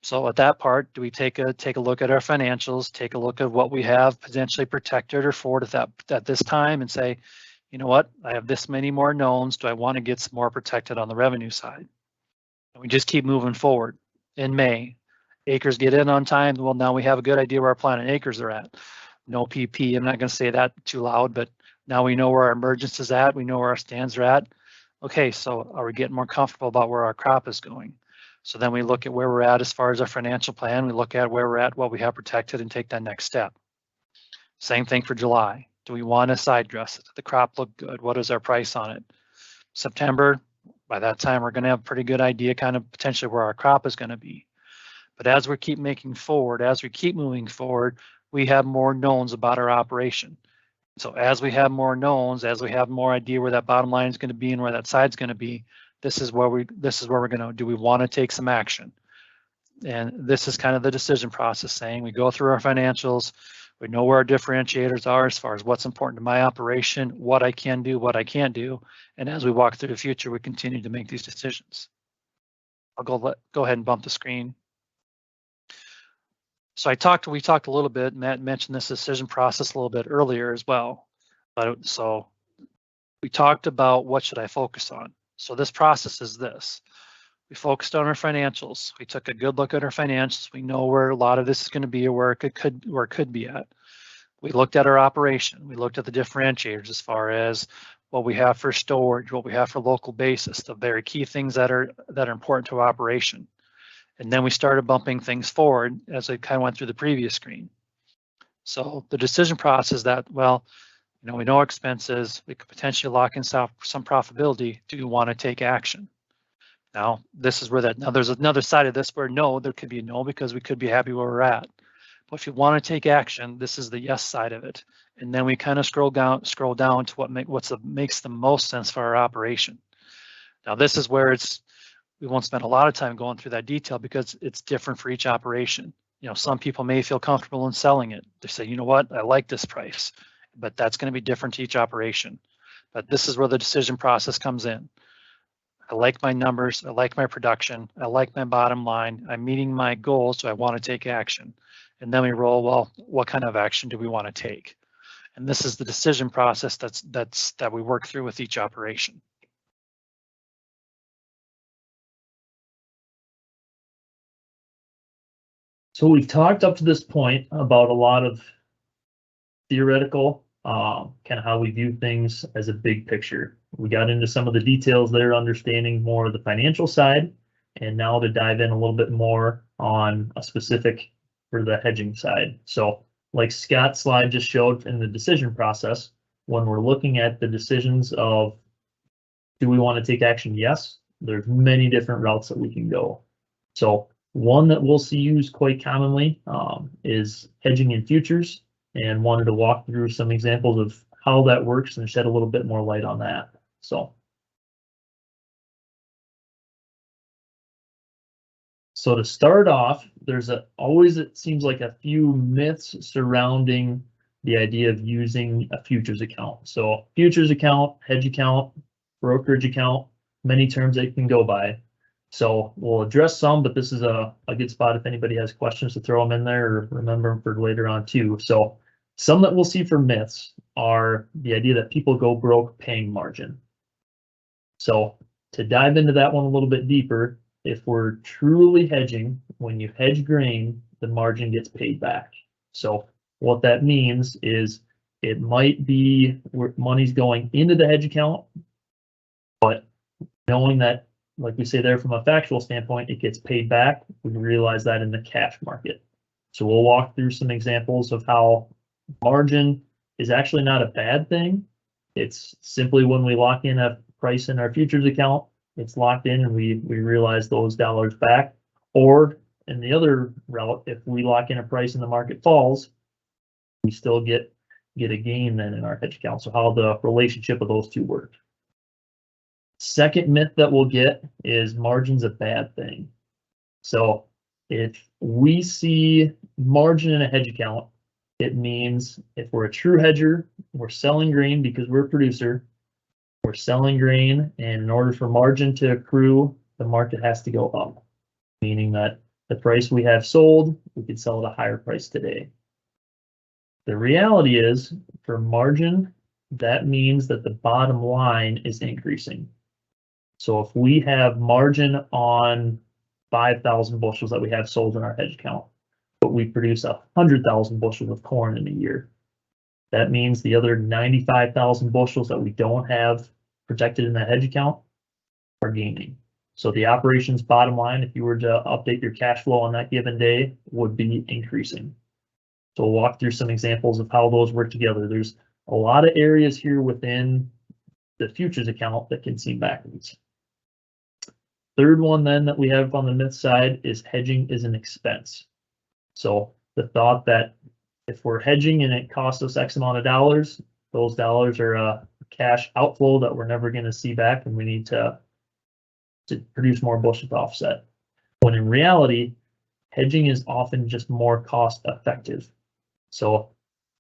So at that part, do we take a look at our financials, take a look at what we have potentially protected or forward at this time and say, you know what, I have this many more knowns. Do I want to get some more protected on the revenue side? And we just keep moving forward. In May, acres get in on time. Well, now we have a good idea where our planted acres are at. No PP, I'm not going to say that too loud, but now we know where our emergence is at. We know where our stands are at. Okay, so are we getting more comfortable about where our crop is going? So then we look at where we're at as far as our financial plan. We look at where we're at, what we have protected, and take that next step. Same thing for July. Do we want to side dress it? Did the crop look good? What is our price on it? September, by that time, we're going to have a pretty good idea kind of potentially where our crop is going to be. But as we keep making forward, as we keep moving forward, we have more knowns about our operation. So as we have more knowns, as we have more idea where that bottom line is going to be and where that side's going to be, this is where we're going to, do we want to take some action? And this is kind of the decision process saying we go through our financials, we know where our differentiators are as far as what's important to my operation, what I can do, what I can't do. And as we walk through the future, we continue to make these decisions. I'll go ahead and bump the screen. So we talked a little bit, Matt mentioned this decision process a little bit earlier as well. So we talked about what should I focus on. So this process is this. We focused on our financials. We took a good look at our financials. We know where a lot of this is going to be or where it could be at. We looked at our operation. We looked at the differentiators as far as what we have for storage, what we have for local basis, the very key things that are important to our operation. And then we started bumping things forward as I kind of went through the previous screen. So the decision process that, well, you know, we know our expenses, we could potentially lock in some profitability. Do you want to take action? Now, this is where now there's another side of this where no, there could be a no because we could be happy where we're at. But if you want to take action, this is the yes side of it. And then we kind of scroll down to what makes the most sense for our operation. Now, this is where we won't spend a lot of time going through that detail because it's different for each operation. You know, some people may feel comfortable in selling it. They say, you know what, I like this price, but that's going to be different to each operation. But this is where the decision process comes in. I like my numbers, I like my production, I like my bottom line, I'm meeting my goals, so I want to take action. And then we roll, well, what kind of action do we want to take? And this is the decision process that we work through with each operation. So we've talked up to this point about a lot of theoretical, kind of how we view things as a big picture. We got into some of the details there, understanding more of the financial side, and now to dive in a little bit more on a specific for the hedging side. So like Scott's slide just showed in the decision process, when we're looking at the decisions of Do we want to take action? Yes. There's many different routes that we can go. So one that we'll see used quite commonly is hedging in futures, and wanted to walk through some examples of how that works and shed a little bit more light on that. So to start off, there's always, it seems like, a few myths surrounding the idea of using a futures account. So futures account, hedge account, brokerage account, many terms they can go by. So we'll address some, but this is a good spot if anybody has questions to throw them in there, or remember them for later on too. So some that we'll see for myths are the idea that people go broke paying margin. So to dive into that one a little bit deeper, if we're truly hedging, when you hedge grain, the margin gets paid back. So what that means is it might be where money's going into the hedge account, but knowing that, like we say there, from a factual standpoint, it gets paid back, we realize that in the cash market. So we'll walk through some examples of how margin is actually not a bad thing. It's simply when we lock in a price in our futures account, it's locked in and we realize those dollars back. Or in the other route, if we lock in a price and the market falls, we still get a gain then in our hedge account. So how the relationship of those two work. Second myth that we'll get is margin's a bad thing. So if we see margin in a hedge account, it means if we're a true hedger, we're selling grain because we're a producer, we're selling grain, and in order for margin to accrue, the market has to go up, meaning that the price we have sold, we could sell at a higher price today. The reality is, for margin, that means that the bottom line is increasing. So if we have margin on 5,000 bushels that we have sold in our hedge account, but we produce 100,000 bushels of corn in a year, that means the other 95,000 bushels that we don't have protected in that hedge account are gaining. So the operations bottom line, if you were to update your cash flow on that given day, would be increasing. So we'll walk through some examples of how those work together. There's a lot of areas here within the futures account that can seem backwards. Third one then that we have on the myth side is hedging is an expense. So the thought that if we're hedging and it costs us X amount of dollars, those dollars are a cash outflow that we're never going to see back, and we need to produce more bushels to offset. When in reality, hedging is often just more cost effective. So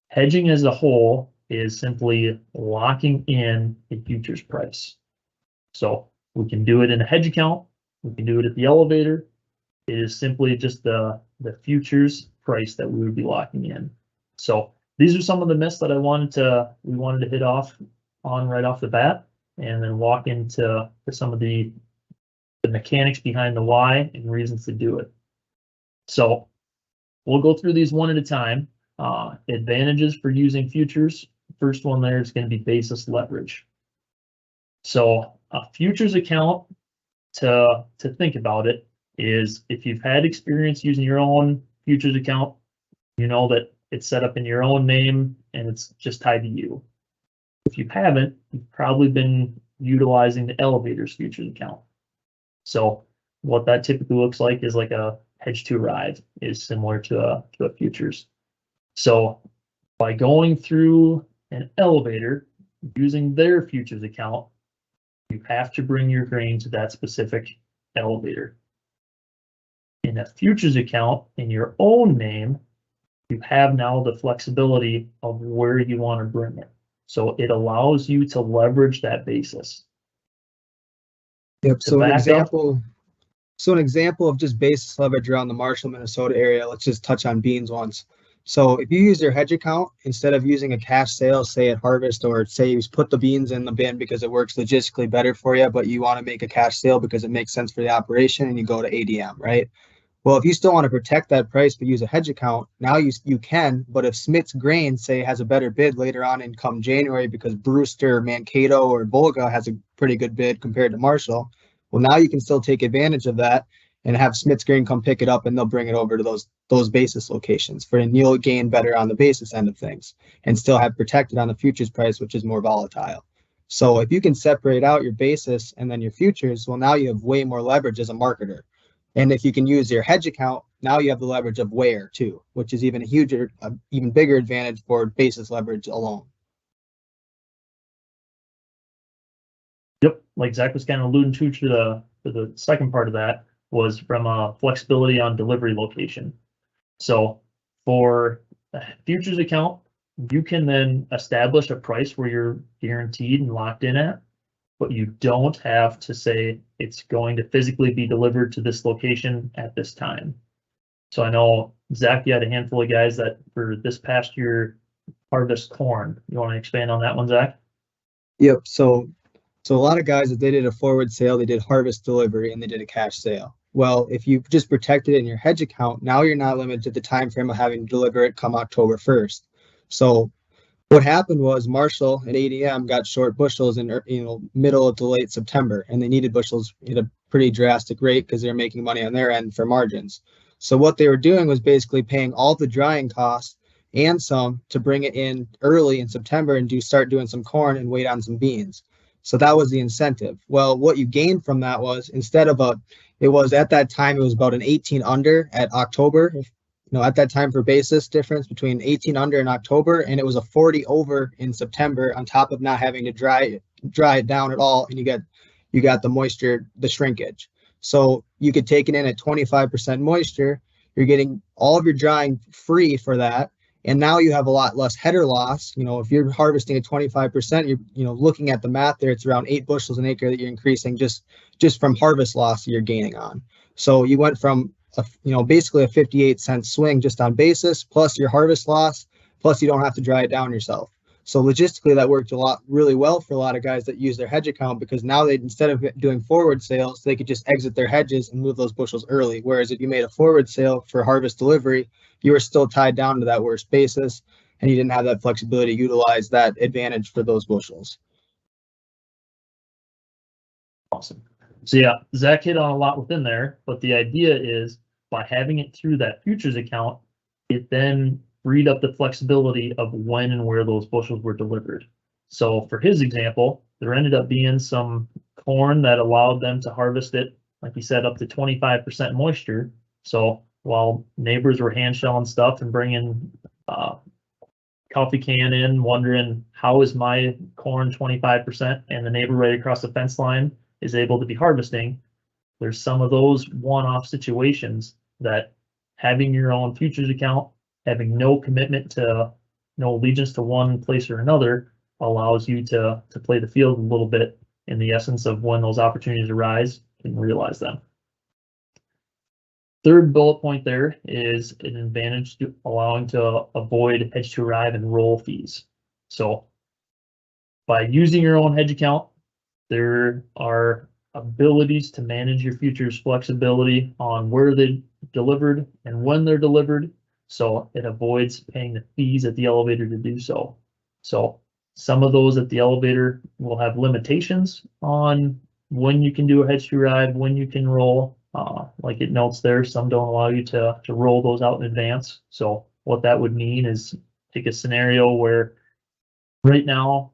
hedging as a whole is simply locking in a futures price. So we can do it in a hedge account, we can do it at the elevator. It is simply just the futures price that we would be locking in. So these are some of the myths that we wanted to hit off on right off the bat, and then walk into some of the mechanics behind the why and reasons to do it. So we'll go through these one at a time. Advantages for using futures. First one there is going to be basis leverage. So a futures account, to think about it, is if you've had experience using your own futures account, you know that it's set up in your own name and it's just tied to you. If you haven't, you've probably been utilizing the elevator's futures account. So what that typically looks like is like a hedge to ride, is similar to a futures. So by going through an elevator using their futures account, you have to bring your grain to that specific elevator. In a futures account in your own name, you have now the flexibility of where you want to bring it. So it allows you to leverage that basis. Yep. So an example of just basis leverage around the Marshall, Minnesota area, let's just touch on beans once. So if you use your hedge account, instead of using a cash sale, say at harvest, or say you put the beans in the bin because it works logistically better for you, but you want to make a cash sale because it makes sense for the operation, and you go to ADM, right? Well, if you still want to protect that price but use a hedge account, now you can. But if Smith's Grain, say, has a better bid later on in come January because Brewster, Mankato, or Volga has a pretty good bid compared to Marshall, well, now you can still take advantage of that and have Smith's Grain come pick it up, and they'll bring it over to those basis locations and you'll gain better on the basis end of things and still have protected on the futures price, which is more volatile. So if you can separate out your basis and then your futures, well, now you have way more leverage as a marketer. And if you can use your hedge account, now you have the leverage of where too, which is even even bigger advantage for basis leverage alone. Yep, like Zach was kind of alluding to the second part of that was from flexibility on delivery location. So for a futures account, you can then establish a price where you're guaranteed and locked in at, but you don't have to say it's going to physically be delivered to this location at this time. So I know, Zach, you had a handful of guys that for this past year harvest corn. You want to expand on that one, Zach? Yep. So a lot of guys, if they did a forward sale, they did harvest delivery and they did a cash sale. Well, if you just protected it in your hedge account, now you're not limited to the time frame of having to deliver it come October 1st. So what happened was Marshall and ADM got short bushels in middle to late September, and they needed bushels at a pretty drastic rate because they're making money on their end for margins. So what they were doing was basically paying all the drying costs and some to bring it in early in September and start doing some corn and wait on some beans. So that was the incentive. Well, what you gained from that was it was at that time, it was about an 18 under at October. At that time for basis difference between 18 under in October, and it was a 40 over in September on top of not having to dry it down at all. And you got the moisture, the shrinkage. So you could take it in at 25% moisture. You're getting all of your drying free for that. And now you have a lot less header loss. If you're harvesting at 25%, you're looking at the math there, it's around 8 bushels an acre that you're increasing just from harvest loss you're gaining on. So you went from basically a 58-cent swing just on basis, plus your harvest loss, plus you don't have to dry it down yourself. So logistically, that worked really well for a lot of guys that use their hedge account, because now instead of doing forward sales, they could just exit their hedges and move those bushels early. Whereas if you made a forward sale for harvest delivery, you were still tied down to that worst basis, and you didn't have that flexibility to utilize that advantage for those bushels. Awesome. So yeah, Zach hit on a lot within there, but the idea is by having it through that futures account, it then freed up the flexibility of when and where those bushels were delivered. So for his example, there ended up being some corn that allowed them to harvest it, like he said, up to 25% moisture. So while neighbors were hand shelling stuff and bringing coffee can in, wondering how is my corn 25%, and the neighbor right across the fence line is able to be harvesting, there's some of those one-off situations that having your own futures account, having no commitment to, no allegiance to one place or another, allows you to play the field a little bit in the essence of when those opportunities arise and realize them. Third bullet point there is an advantage to allowing to avoid hedge to arrive and roll fees. So by using your own hedge account, there are abilities to manage your futures flexibility on where they're delivered and when they're delivered. So it avoids paying the fees at the elevator to do so. So some of those at the elevator will have limitations on when you can do a hedge to arrive, when you can roll. Like it notes there, some don't allow you to roll those out in advance. So what that would mean is take a scenario where right now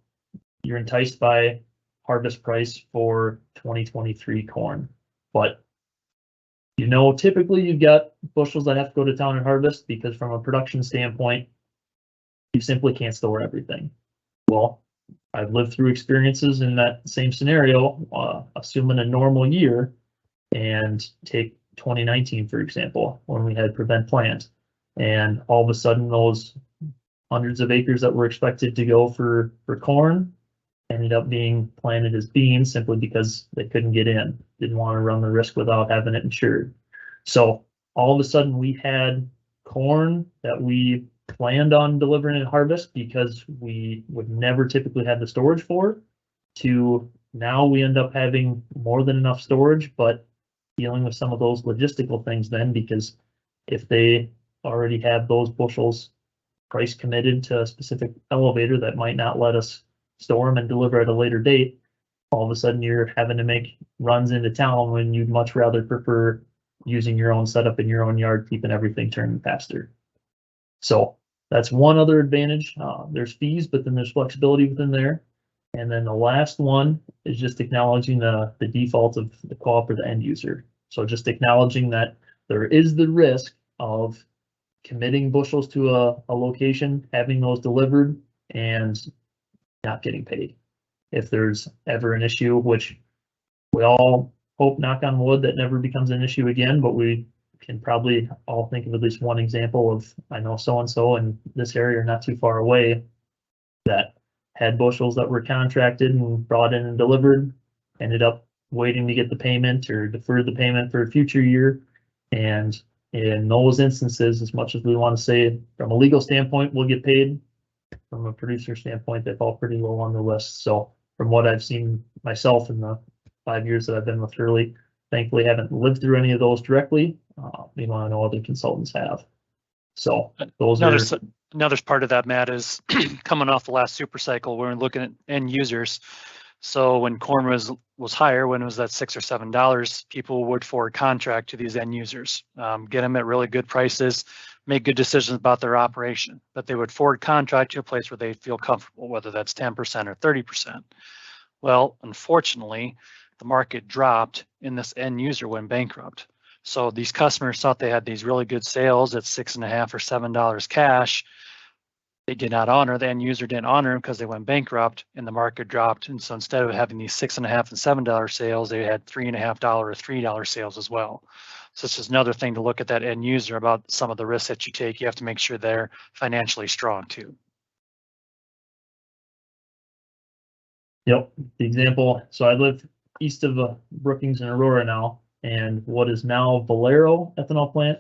you're enticed by harvest price for 2023 corn, but typically you've got bushels that have to go to town and harvest because from a production standpoint, you simply can't store everything. Well, I've lived through experiences in that same scenario, assuming a normal year, and take 2019, for example, when we had prevent plant, and all of a sudden those hundreds of acres that were expected to go for corn ended up being planted as beans simply because they couldn't get in, didn't want to run the risk without having it insured. So all of a sudden we had corn that we planned on delivering at harvest because we would never typically have the storage for, to now we end up having more than enough storage, but dealing with some of those logistical things then, because if they already have those bushels price committed to a specific elevator that might not let us store them and deliver at a later date, all of a sudden you're having to make runs into town when you'd much rather prefer using your own setup in your own yard, keeping everything turning faster. So that's one other advantage. There's fees, but then there's flexibility within there. And then the last one is just acknowledging the default of the co-op or the end user. So just acknowledging that there is the risk of committing bushels to a location, having those delivered, and not getting paid. If there's ever an issue, which we all hope, knock on wood, that never becomes an issue again, but we can probably all think of at least one example of, I know so-and-so in this area not too far away that had bushels that were contracted and brought in and delivered, ended up waiting to get the payment or deferred the payment for a future year. And in those instances, as much as we want to say from a legal standpoint, we'll get paid, from a producer standpoint, they fall pretty low on the list. So from what I've seen myself in the 5 years that I've been with Hurley, thankfully haven't lived through any of those directly. I know other consultants have. So those are another part of that, Matt, is coming off the last super cycle, we're looking at end users. So when corn was higher, when it was at $6 or $7, people would forward contract to these end users, get them at really good prices, make good decisions about their operation. But they would forward contract to a place where they feel comfortable, whether that's 10% or 30%. Well, unfortunately, the market dropped and this end user went bankrupt. So these customers thought they had these really good sales at $6.50 or $7 cash. They did not honor, the end user didn't honor them because they went bankrupt and the market dropped. And so instead of having these $6.50 and $7 sales, they had $3.50 or $3 sales as well. So it's just another thing to look at that end user about some of the risks that you take. You have to make sure they're financially strong too. Yep, the example. So I live east of Brookings and Aurora now, and what is now Valero ethanol plant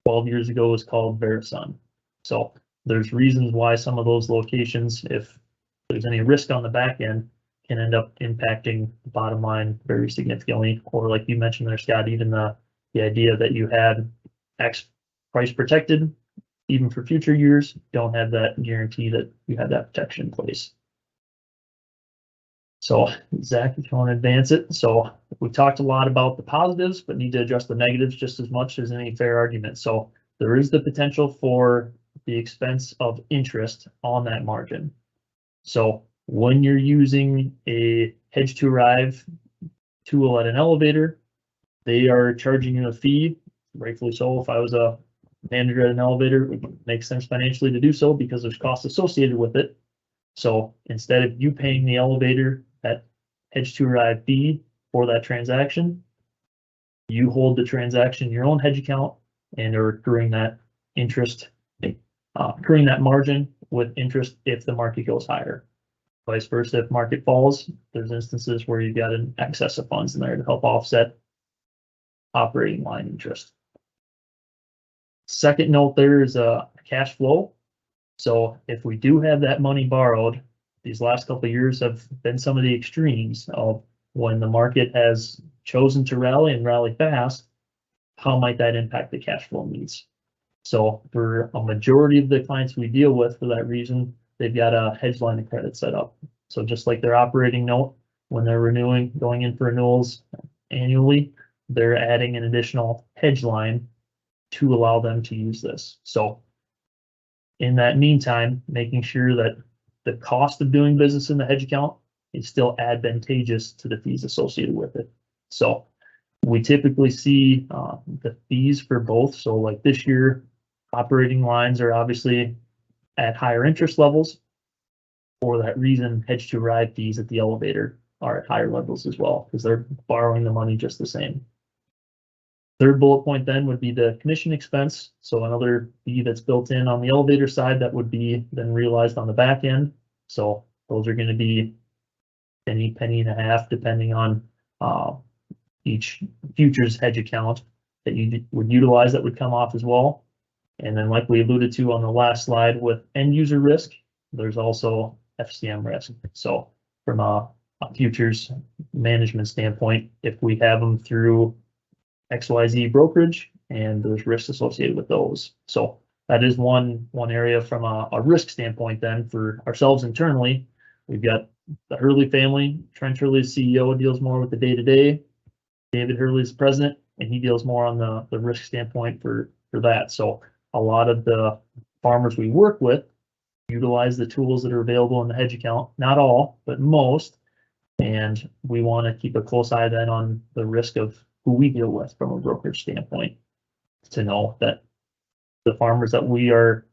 12 years ago was called Verisun. So there's reasons why some of those locations, if there's any risk on the back end, can end up impacting the bottom line very significantly. Or like you mentioned there, Scott, even the idea that you had X price protected, even for future years, don't have that guarantee that you have that protection in place. So Zach, if you want to advance it. So we talked a lot about the positives, but need to address the negatives just as much as any fair argument. So there is the potential for the expense of interest on that margin. So when you're using a hedge to arrive tool at an elevator, they are charging you a fee, rightfully so. If I was a manager at an elevator, it would make sense financially to do so because there's costs associated with it. So instead of you paying the elevator that hedge to arrive fee for that transaction, you hold the transaction in your own hedge account and are accruing that interest, accruing that margin with interest if the market goes higher. Vice versa, if market falls, there's instances where you've got an excess of funds in there to help offset operating line interest. Second note there is a cash flow. So if we do have that money borrowed, these last couple of years have been some of the extremes of when the market has chosen to rally and rally fast, how might that impact the cash flow needs? So for a majority of the clients we deal with for that reason, they've got a hedge line of credit set up. So just like their operating note, when they're renewing, going in for renewals annually, they're adding an additional hedge line to allow them to use this. So in that meantime, making sure that the cost of doing business in the hedge account is still advantageous to the fees associated with it. So we typically see the fees for both. So like this year, operating lines are obviously at higher interest levels. For that reason, hedge to arrive fees at the elevator are at higher levels as well because they're borrowing the money just the same. Third bullet point then would be the commission expense. So another fee that's built in on the elevator side that would be then realized on the back end. So those are going to be penny, penny and a half, depending on each futures hedge account that you would utilize that would come off as well. And then like we alluded to on the last slide with end user risk, there's also FCM risk. So from a futures management standpoint, if we have them through XYZ brokerage and there's risks associated with those. So that is one area from a risk standpoint then for ourselves internally. We've got the Hurley family. Trent Hurley's CEO deals more with the day-to-day. David Hurley's president, and he deals more on the risk standpoint for that. So a lot of the farmers we work with utilize the tools that are available in the hedge account, not all, but most. And we want to keep a close eye then on the risk of who we deal with from a brokerage standpoint, to know that the farmers that we are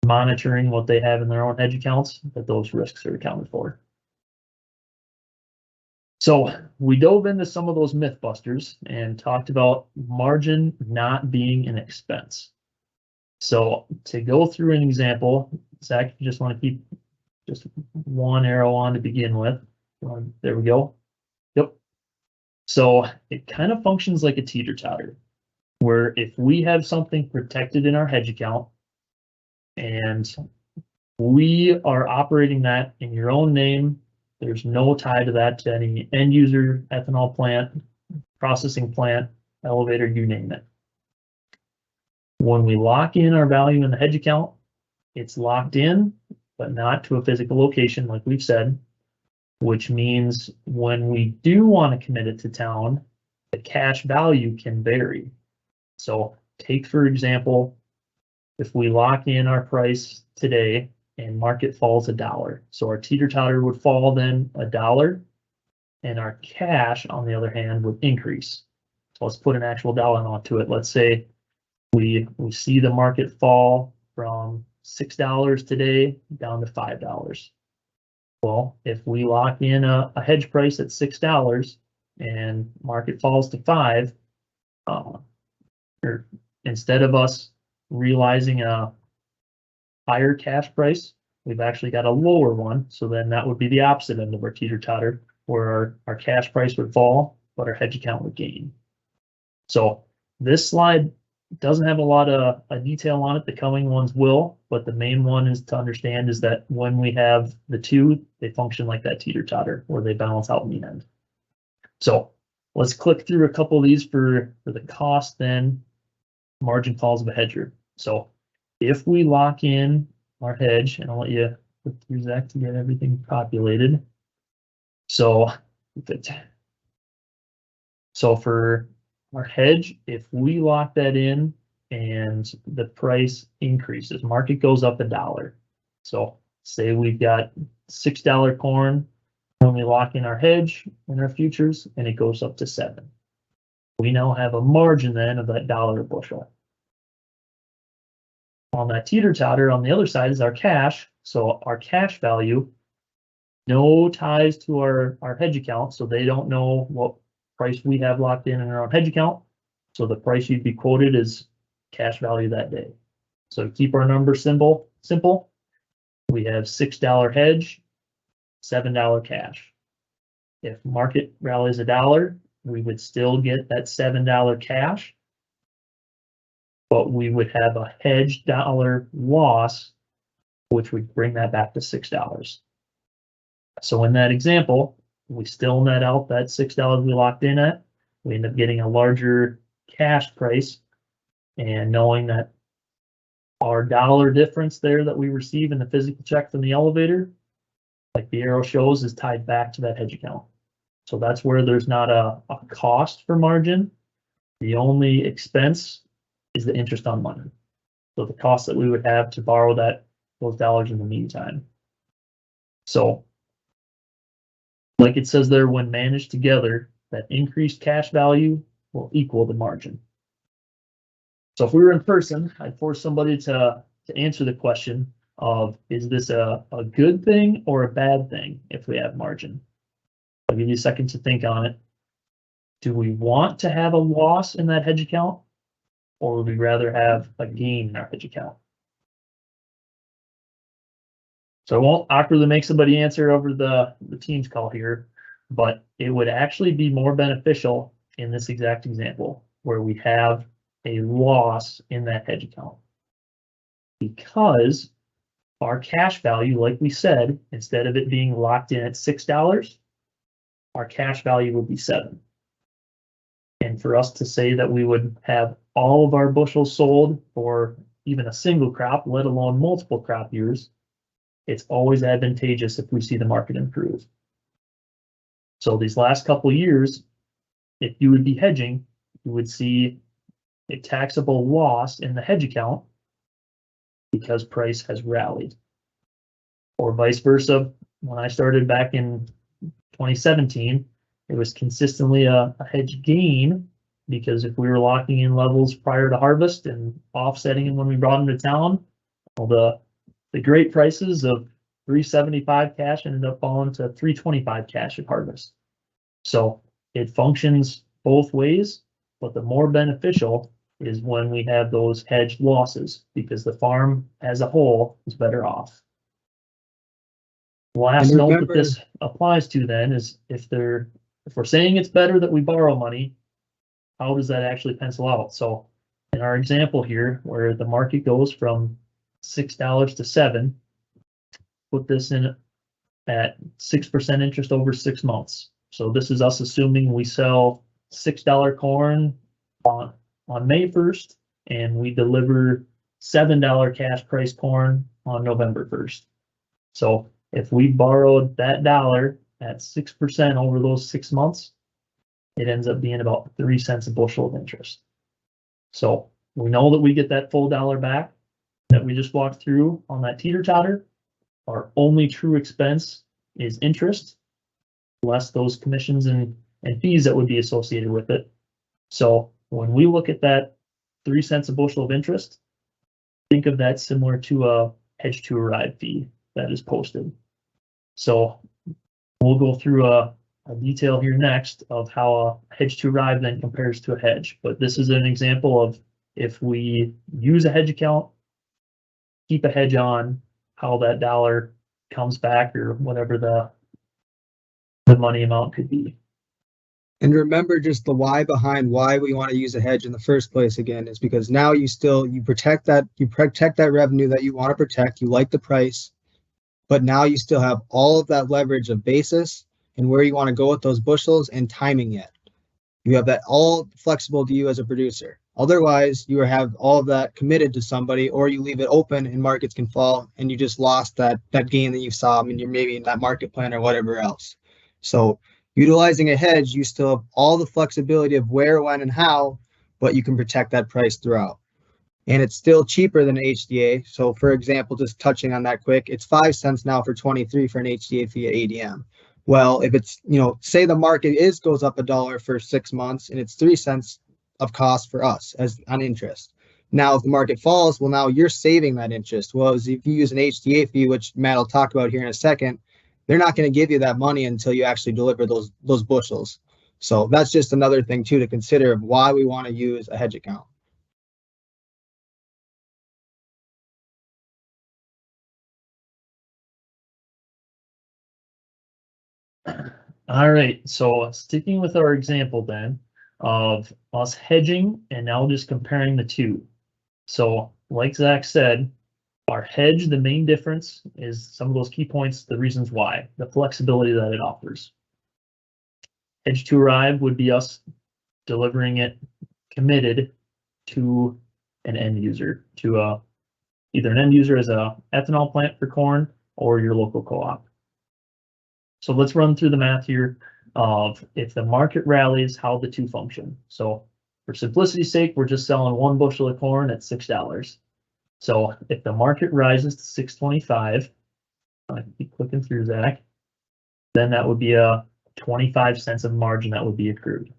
monitoring what they have in their own hedge accounts, that those risks are accounted for. So we dove into some of those myth busters and talked about margin not being an expense. So to go through an example, Zach, you just want to keep just one arrow on to begin with. There we go. Yep. So it kind of functions like a teeter-totter, where if we have something protected in our hedge account and we are operating that in your own name, there's no tie to that to any end user, ethanol plant, processing plant, elevator, you name it. When we lock in our value in the hedge account, it's locked in, but not to a physical location, like we've said, which means when we do want to commit it to town, the cash value can vary. So take, for example, if we lock in our price today and market falls $1, so our teeter-totter would fall then $1, and our cash, on the other hand, would increase. So let's put an actual dollar onto it. Let's say we see the market fall from $6 today down to $5. Well, if we lock in a hedge price at $6 and market falls to $5, or instead of us realizing a higher cash price, we've actually got a lower one. So then that would be the opposite end of our teeter-totter, where our cash price would fall, but our hedge account would gain. So this slide doesn't have a lot of detail on it. The coming ones will, but the main one is to understand is that when we have the two, they function like that teeter-totter, where they balance out in the end. So let's click through a couple of these for the cost then margin calls of a hedger. So if we lock in our hedge, and I'll let you click through Zach to get everything populated. So for our hedge, if we lock that in and the price increases, market goes up $1. So say we've got $6 corn when we lock in our hedge in our futures and it goes up to $7. We now have a margin then of that $1 a bushel. On that teeter-totter on the other side is our cash. So our cash value, no ties to our hedge account, so they don't know what price we have locked in our own hedge account. So the price you'd be quoted is cash value that day. So to keep our numbers simple, we have $6 hedge, $7 cash. If market rallies $1, we would still get that $7 cash, but we would have a hedged dollar loss, which would bring that back to $6. So in that example, we still net out that $6 we locked in at. We end up getting a larger cash price, and knowing that our dollar difference there that we receive in the physical check from the elevator, like the arrow shows, is tied back to that hedge account. So that's where there's not a cost for margin. The only expense is the interest on money. So the cost that we would have to borrow those dollars in the meantime. So like it says there, when managed together, that increased cash value will equal the margin. So if we were in person, I'd force somebody to answer the question of, is this a good thing or a bad thing if we have margin? I'll give you a second to think on it. Do we want to have a loss in that hedge account, or would we rather have a gain in our hedge account? So I won't awkwardly make somebody answer over the Teams call here, but it would actually be more beneficial in this exact example where we have a loss in that hedge account, because our cash value, like we said, instead of it being locked in at $6, our cash value would be $7. And for us to say that we would have all of our bushels sold for even a single crop, let alone multiple crop years, it's always advantageous if we see the market improve. So these last couple of years, if you would be hedging, you would see a taxable loss in the hedge account because price has rallied. Or vice versa, when I started back in 2017, it was consistently a hedge gain, because if we were locking in levels prior to harvest and offsetting them when we brought them to town, well, the great prices of $375 cash ended up falling to $325 cash at harvest. So it functions both ways, but the more beneficial is when we have those hedged losses, because the farm as a whole is better off. The last note that this applies to then is if we're saying it's better that we borrow money, how does that actually pencil out? So in our example here, where the market goes from $6 to $7, put this in at 6% interest over 6 months. So this is us assuming we sell $6 corn on May 1st, and we deliver $7 cash price corn on November 1st. So if we borrowed that dollar at 6% over those 6 months, it ends up being about 3 cents a bushel of interest. So we know that we get that full dollar back that we just walked through on that teeter-totter. Our only true expense is interest, less those commissions and fees that would be associated with it. So when we look at that 3 cents a bushel of interest, think of that similar to a hedge to arrive fee that is posted. So we'll go through a detail here next of how a hedge to arrive then compares to a hedge. But this is an example of if we use a hedge account, keep a hedge on, how that dollar comes back, or whatever the money amount could be. And remember just the why behind why we want to use a hedge in the first place again is because now you protect that revenue that you want to protect. You like the price, but now you still have all of that leverage of basis and where you want to go with those bushels and timing it. You have that all flexible to you as a producer. Otherwise, you have all of that committed to somebody, or you leave it open and markets can fall and you just lost that gain that you saw and you're maybe in that market plan or whatever else. So utilizing a hedge, you still have all the flexibility of where, when, and how, but you can protect that price throughout. And it's still cheaper than an HDA. So for example, just touching on that quick, it's 5 cents now for 23 for an HDA fee at ADM. Well, if it's, say the market goes up $1 for 6 months and it's 3 cents of cost for us as on interest. Now, if the market falls, well, now you're saving that interest. Well, if you use an HDA fee, which Matt will talk about here in a second, they're not going to give you that money until you actually deliver those bushels. So that's just another thing too to consider of why we want to use a hedge account. All right, so sticking with our example then of us hedging and now just comparing the two. So like Zach said, our hedge, the main difference is some of those key points, the reasons why, the flexibility that it offers. Hedge to arrive would be us delivering it committed to an end user, to either an end user as a ethanol plant for corn or your local co-op. So let's run through the math here of if the market rallies, how the two function. So for simplicity's sake, we're just selling 1 bushel of corn at $6. So if the market rises to $6.25, I can keep clicking through, Zach, then that would be a 25 cents of margin that would be accrued.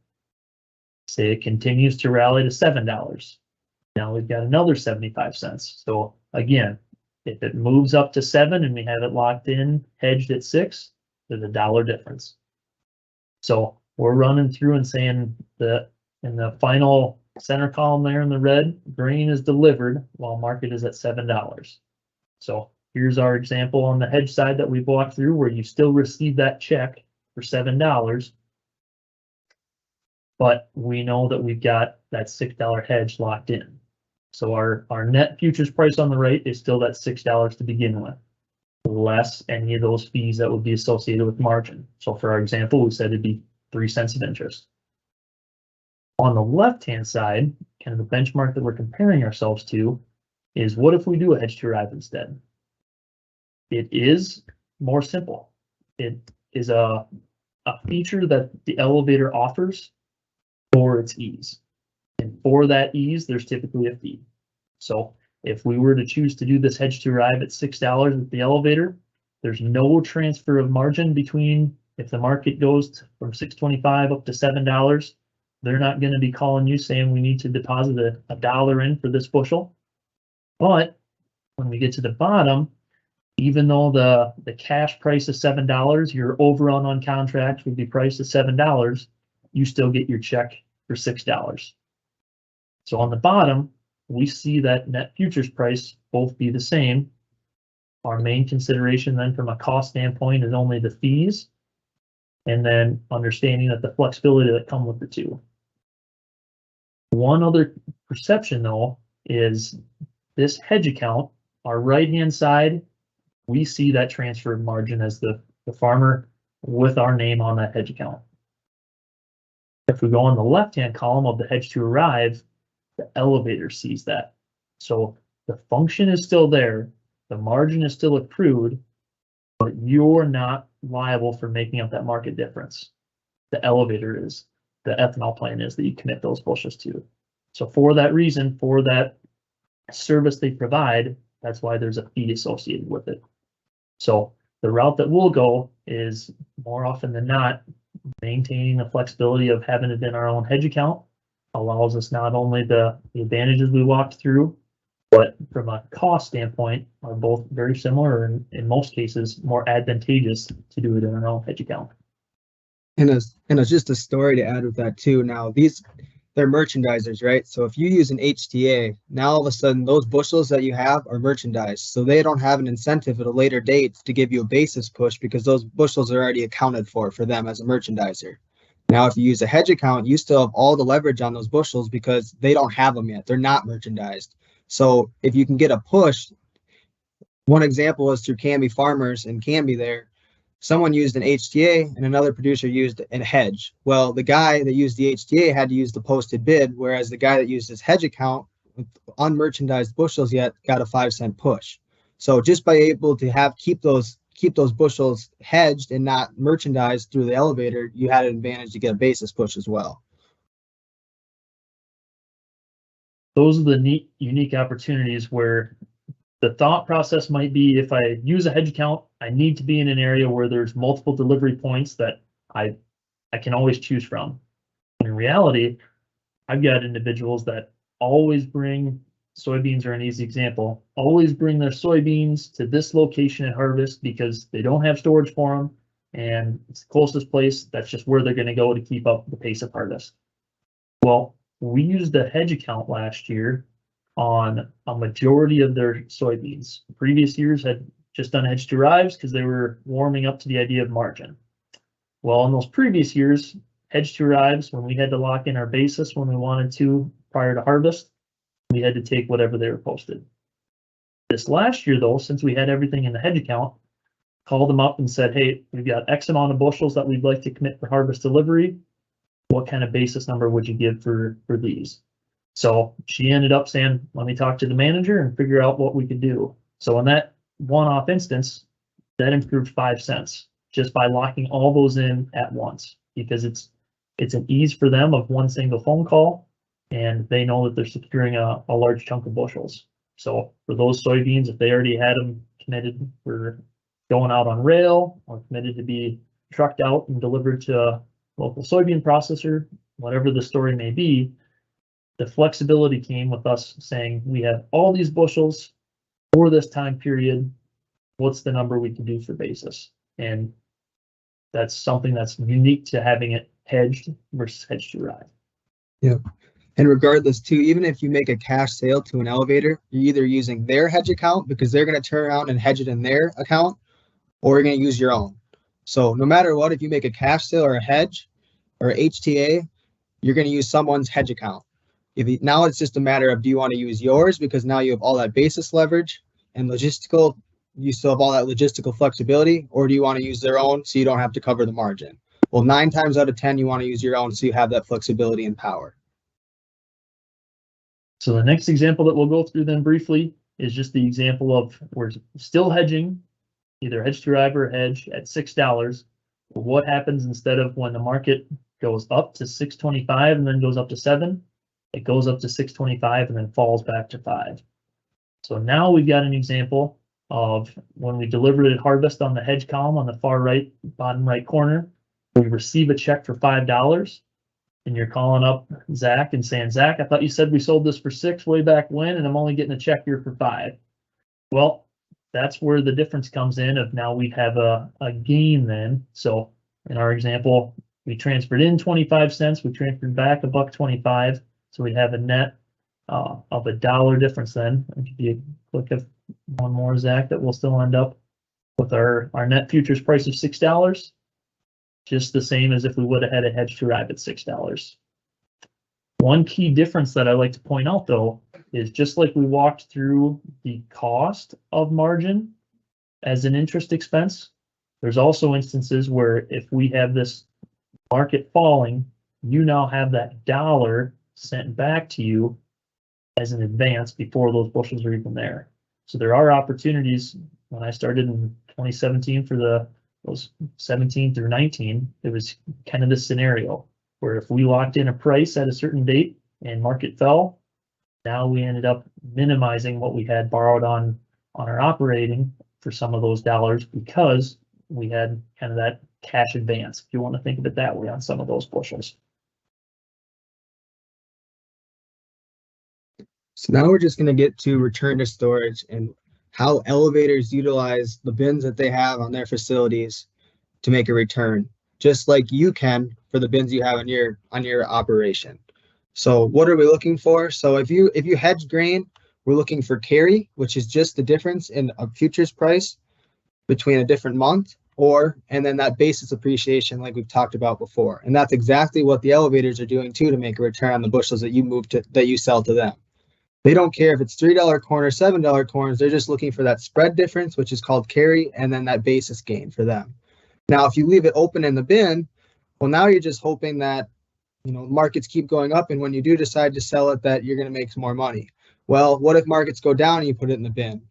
Say it continues to rally to $7. Now we've got another 75 cents. So again, if it moves up to 7 and we have it locked in, hedged at 6, there's a $1 difference. So we're running through and saying that in the final center column there in the red, grain is delivered while market is at $7. So here's our example on the hedge side that we've walked through where you still receive that check for $7, but we know that we've got that $6 hedge locked in. So our net futures price on the right is still that $6 to begin with, less any of those fees that would be associated with margin. So for our example, we said it'd be 3 cents of interest. On the left-hand side, kind of the benchmark that we're comparing ourselves to is what if we do a hedge to arrive instead? It is more simple. It is a feature that the elevator offers for its ease. And for that ease, there's typically a fee. So if we were to choose to do this hedge to arrive at $6 at the elevator, there's no transfer of margin between, if the market goes from $6.25 up to $7, they're not going to be calling you saying we need to deposit a dollar in for this bushel. But when we get to the bottom, even though the cash price is $7, your overrun on contract would be priced at $7, you still get your check for $6. So on the bottom, we see that net futures price both be the same. Our main consideration then from a cost standpoint is only the fees, and then understanding that the flexibility that come with the two. One other perception though is this hedge account, our right-hand side, we see that transfer margin as the farmer with our name on that hedge account. If we go on the left-hand column of the hedge to arrive, the elevator sees that. So the function is still there, the margin is still accrued, but you're not liable for making up that market difference. The elevator is, the ethanol plant is that you commit those bushels to. So for that reason, for that service they provide, that's why there's a fee associated with it. So the route that we'll go is more often than not, maintaining the flexibility of having it in our own hedge account allows us not only the advantages we walked through, but from a cost standpoint are both very similar and in most cases more advantageous to do it in our own hedge account. And as just a story to add with that too. Now they're merchandisers, right? So if you use an HTA, now all of a sudden those bushels that you have are merchandised. So they don't have an incentive at a later date to give you a basis push because those bushels are already accounted for them as a merchandiser. Now, if you use a hedge account, you still have all the leverage on those bushels because they don't have them yet. They're not merchandised. So if you can get a push, one example is through Canby Farmers and Canby there. Someone used an HTA and another producer used a hedge. Well, the guy that used the HTA had to use the posted bid, whereas the guy that used his hedge account with unmerchandised bushels yet got a 5-cent push. So just by able to keep those bushels hedged and not merchandised through the elevator, you had an advantage to get a basis push as well. Those are the unique opportunities where the thought process might be, if I use a hedge account, I need to be in an area where there's multiple delivery points that I can always choose from. In reality, I've got individuals that always bring soybeans, are an easy example, always bring their soybeans to this location at harvest because they don't have storage for them and it's the closest place. That's just where they're going to go to keep up the pace of harvest. Well, we used the hedge account last year on a majority of their soybeans. Previous years had just done hedge derives because they were warming up to the idea of margin. Well, in those previous years, hedge derives, when we had to lock in our basis when we wanted to prior to harvest, we had to take whatever they were posted. This last year, though, since we had everything in the hedge account, called them up and said, hey, we've got X amount of bushels that we'd like to commit for harvest delivery. What kind of basis number would you give for these? So she ended up saying, let me talk to the manager and figure out what we could do. So in that one-off instance, that improved 5 cents just by locking all those in at once, because it's an ease for them of one single phone call, and they know that they're securing a large chunk of bushels. So for those soybeans, if they already had them committed for going out on rail or committed to be trucked out and delivered to a local soybean processor, whatever the story may be, the flexibility came with us saying, we have all these bushels for this time period. What's the number we can do for basis? And that's something that's unique to having it hedged versus hedged to arrive. Yeah. And regardless too, even if you make a cash sale to an elevator, you're either using their hedge account because they're going to turn around and hedge it in their account, or you're going to use your own. So no matter what, if you make a cash sale or a hedge or HTA, you're going to use someone's hedge account. Now it's just a matter of, do you want to use yours because now you have all that basis leverage and logistical, you still have all that logistical flexibility, or do you want to use their own so you don't have to cover the margin? Well, 9 times out of 10, you want to use your own so you have that flexibility and power. So the next example that we'll go through then briefly is just the example of we're still hedging, either hedge to arrive or hedge at $6. What happens instead of when the market goes up to 6.25 and then goes up to 7? It goes up to 6.25 and then falls back to 5. So now we've got an example of when we delivered at harvest on the hedge column on the far right, bottom right corner, we receive a check for $5. And you're calling up Zach and saying, Zach, I thought you said we sold this for $6 way back when, and I'm only getting a check here for $5. Well, that's where the difference comes in of now we have a gain then. So in our example, we transferred in 25 cents, we transferred back $1.25. So we'd have a net of $1 difference then. I'll give you a click of one more, Zach, that we'll still end up with our net futures price of $6. Just the same as if we would have had a hedge to arrive at $6. One key difference that I like to point out though, is just like we walked through the cost of margin as an interest expense, there's also instances where if we have this market falling, you now have that dollar sent back to you as an advance before those bushels are even there. So there are opportunities. When I started in 2017 for those 17 through 19, it was kind of this scenario where if we locked in a price at a certain date and market fell, now we ended up minimizing what we had borrowed on our operating for some of those dollars because we had kind of that cash advance, if you want to think of it that way, on some of those bushels. So now we're just going to get to return to storage and how elevators utilize the bins that they have on their facilities to make a return, just like you can for the bins you have on your operation. So what are we looking for? So if you hedge grain, we're looking for carry, which is just the difference in a futures price between a different month, and then that basis appreciation like we've talked about before. And that's exactly what the elevators are doing too, to make a return on the bushels that you sell to them. They don't care if it's $3 corn or $7 corns. They're just looking for that spread difference, which is called carry, and then that basis gain for them. Now, if you leave it open in the bin, well, now you're just hoping that, markets keep going up, and when you do decide to sell it, that you're going to make some more money. Well, what if markets go down and you put it in the bin?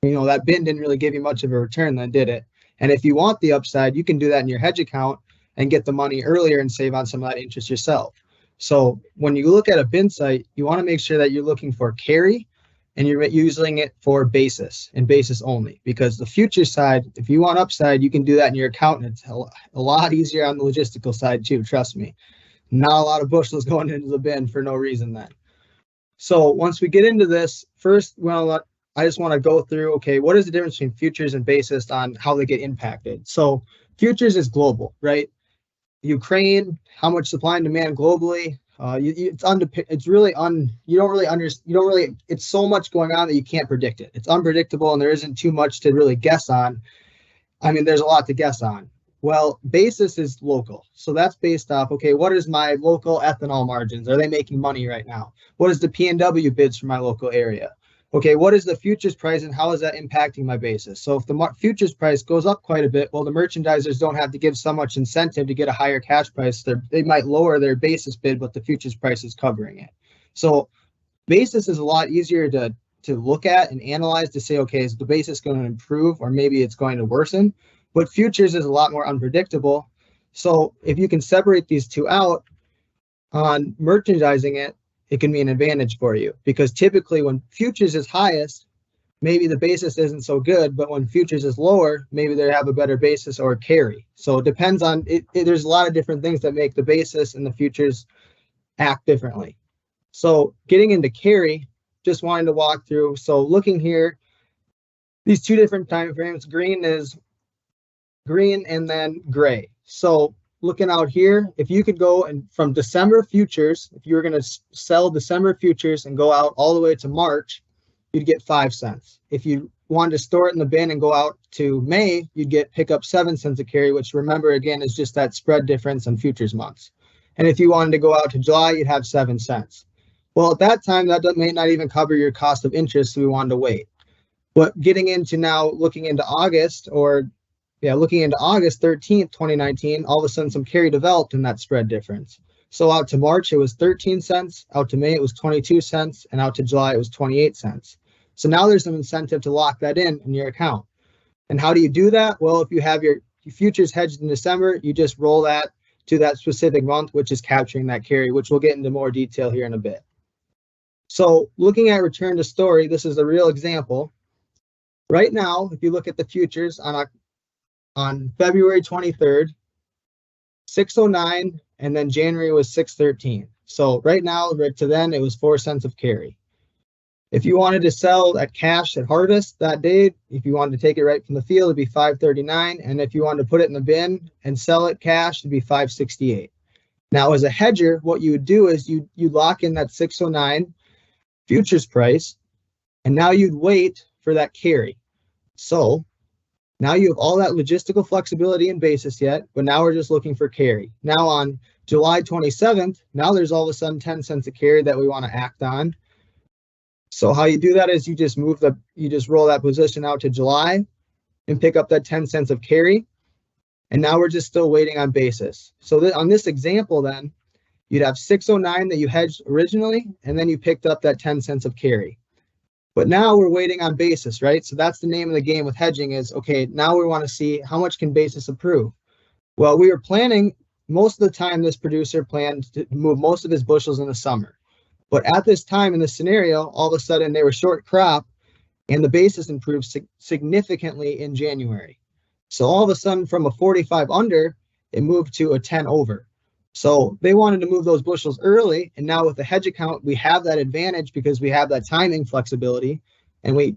That bin didn't really give you much of a return then, did it? And if you want the upside, you can do that in your hedge account and get the money earlier and save on some of that interest yourself. So when you look at a bin site, you want to make sure that you're looking for carry and you're using it for basis and basis only, because the future side, if you want upside, you can do that in your account, and it's a lot easier on the logistical side too, trust me. Not a lot of bushels going into the bin for no reason then. So once we get into this, first, I just want to go through, okay, what is the difference between futures and basis on how they get impacted? So futures is global, right? Ukraine, how much supply and demand globally. It's so much going on that you can't predict it. It's unpredictable and there isn't too much to really guess on. I mean, there's a lot to guess on. Well, basis is local. So that's based off, okay, what is my local ethanol margins? Are they making money right now? What is the P&W bids for my local area? Okay, what is the futures price and how is that impacting my basis? So if the futures price goes up quite a bit, well, the merchandisers don't have to give so much incentive to get a higher cash price. They might lower their basis bid, but the futures price is covering it. So basis is a lot easier to look at and analyze to say, okay, is the basis going to improve or maybe it's going to worsen? But futures is a lot more unpredictable. So if you can separate these two out on merchandising it, it can be an advantage for you, because typically when futures is highest, maybe the basis isn't so good, but when futures is lower, maybe they have a better basis or carry. So it depends on it. There's a lot of different things that make the basis and the futures act differently. So getting into carry, just wanted to walk through. So looking here, these two different time frames, green and then gray. So looking out here, if you could go and from December futures, if you were going to sell December futures and go out all the way to March, you'd get 5 cents. If you wanted to store it in the bin and go out to May, you'd pick up 7 cents a carry, which remember again is just that spread difference on futures months. And if you wanted to go out to July, you'd have 7 cents. Well, at that time, that may not even cover your cost of interest, so we wanted to wait. But getting into now, looking into August 13th, 2019, all of a sudden some carry developed in that spread difference. So out to March, it was 13 cents, out to May, it was 22 cents, and out to July, it was 28 cents. So now there's some incentive to lock that in your account. And how do you do that? Well, if you have your futures hedged in December, you just roll that to that specific month, which is capturing that carry, which we'll get into more detail here in a bit. So looking at return to story, this is a real example. Right now, if you look at the futures on February 23rd, 609, and then January was 613. So right now, right to then, it was 4 cents of carry. If you wanted to sell at cash at harvest that day, if you wanted to take it right from the field, it'd be 539. And if you wanted to put it in the bin and sell it cash, it'd be 568. Now, as a hedger, what you would do is you lock in that 609 futures price, and now you'd wait for that carry. So now you have all that logistical flexibility and basis yet, but now we're just looking for carry. Now on July 27th, now there's all of a sudden 10 cents a carry that we want to act on. So how you do that is you just roll that position out to July and pick up that 10 cents of carry. And now we're just still waiting on basis. So on this example, then you'd have 609 that you hedged originally, and then you picked up that 10 cents of carry. But now we're waiting on basis, right? So that's the name of the game with hedging is, okay, now we want to see how much can basis approve. Well, we were planning, most of the time this producer planned to move most of his bushels in the summer. But at this time in this scenario, all of a sudden they were short crop and the basis improved significantly in January. So all of a sudden from a 45 under, it moved to a 10 over. So they wanted to move those bushels early. And now with the hedge account, we have that advantage because we have that timing flexibility. And we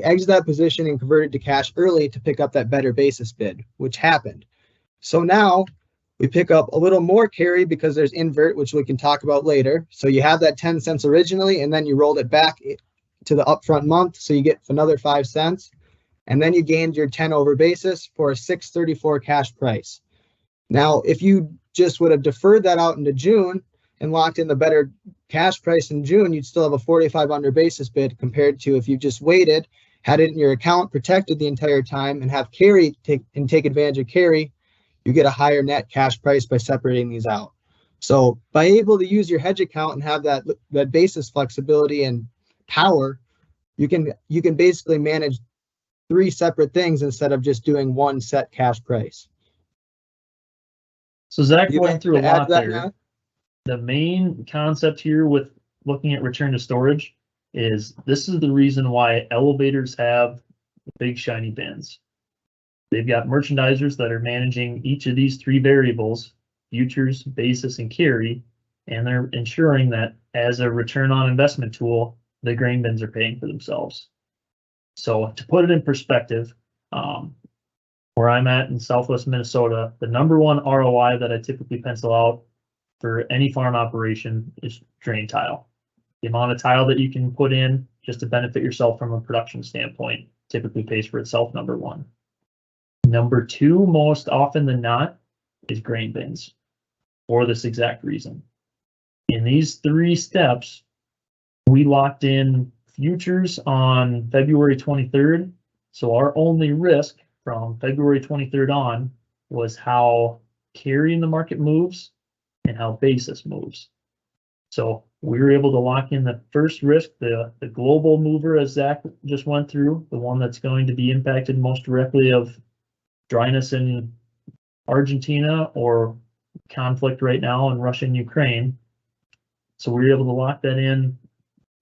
exit that position and converted to cash early to pick up that better basis bid, which happened. So now we pick up a little more carry because there's invert, which we can talk about later. So you have that 10 cents originally, and then you rolled it back to the upfront month. So you get another 5 cents. And then you gained your 10 over basis for a 634 cash price. Now, if you just would have deferred that out into June and locked in the better cash price in June, you'd still have a 45 under basis bid compared to if you just waited, had it in your account, protected the entire time, and have carry take advantage of carry, you get a higher net cash price by separating these out. So by able to use your hedge account and have that basis flexibility and power, you can basically manage 3 separate things instead of just doing one set cash price. So Zach went through a lot there. Matt? The main concept here with looking at return to storage is this is the reason why elevators have big shiny bins. They've got merchandisers that are managing each of these 3 variables, futures, basis, and carry, and they're ensuring that as a return on investment tool, the grain bins are paying for themselves. So to put it in perspective, where I'm at in Southwest Minnesota, the #1 ROI that I typically pencil out for any farm operation is drain tile. The amount of tile that you can put in just to benefit yourself from a production standpoint typically pays for itself, #1. #2, most often than not, is grain bins for this exact reason. In these 3 steps, we locked in futures on February 23rd. So our only risk from February 23rd on was how carry in the market moves and how basis moves. So we were able to lock in the first risk, the global mover, as Zach just went through, the one that's going to be impacted most directly of dryness in Argentina or conflict right now in Russia and Ukraine. So we were able to lock that in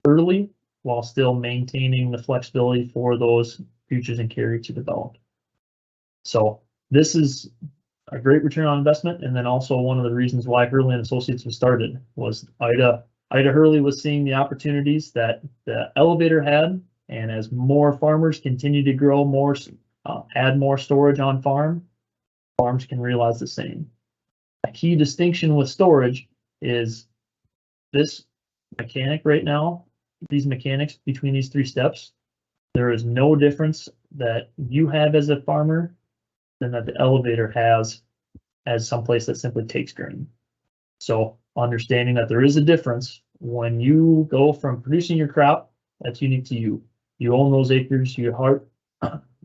early while still maintaining the flexibility for those futures and carry to develop. So this is a great return on investment. And then also one of the reasons why Hurley and Associates was started was Ida Hurley was seeing the opportunities that the elevator had. And as more farmers continue to grow more, add more storage on farm, farms can realize the same. A key distinction with storage is this mechanic right now, these mechanics between these 3 steps, there is no difference that you have as a farmer than that the elevator has as someplace that simply takes grain. So understanding that there is a difference when you go from producing your crop, that's unique to you. You own those acres, you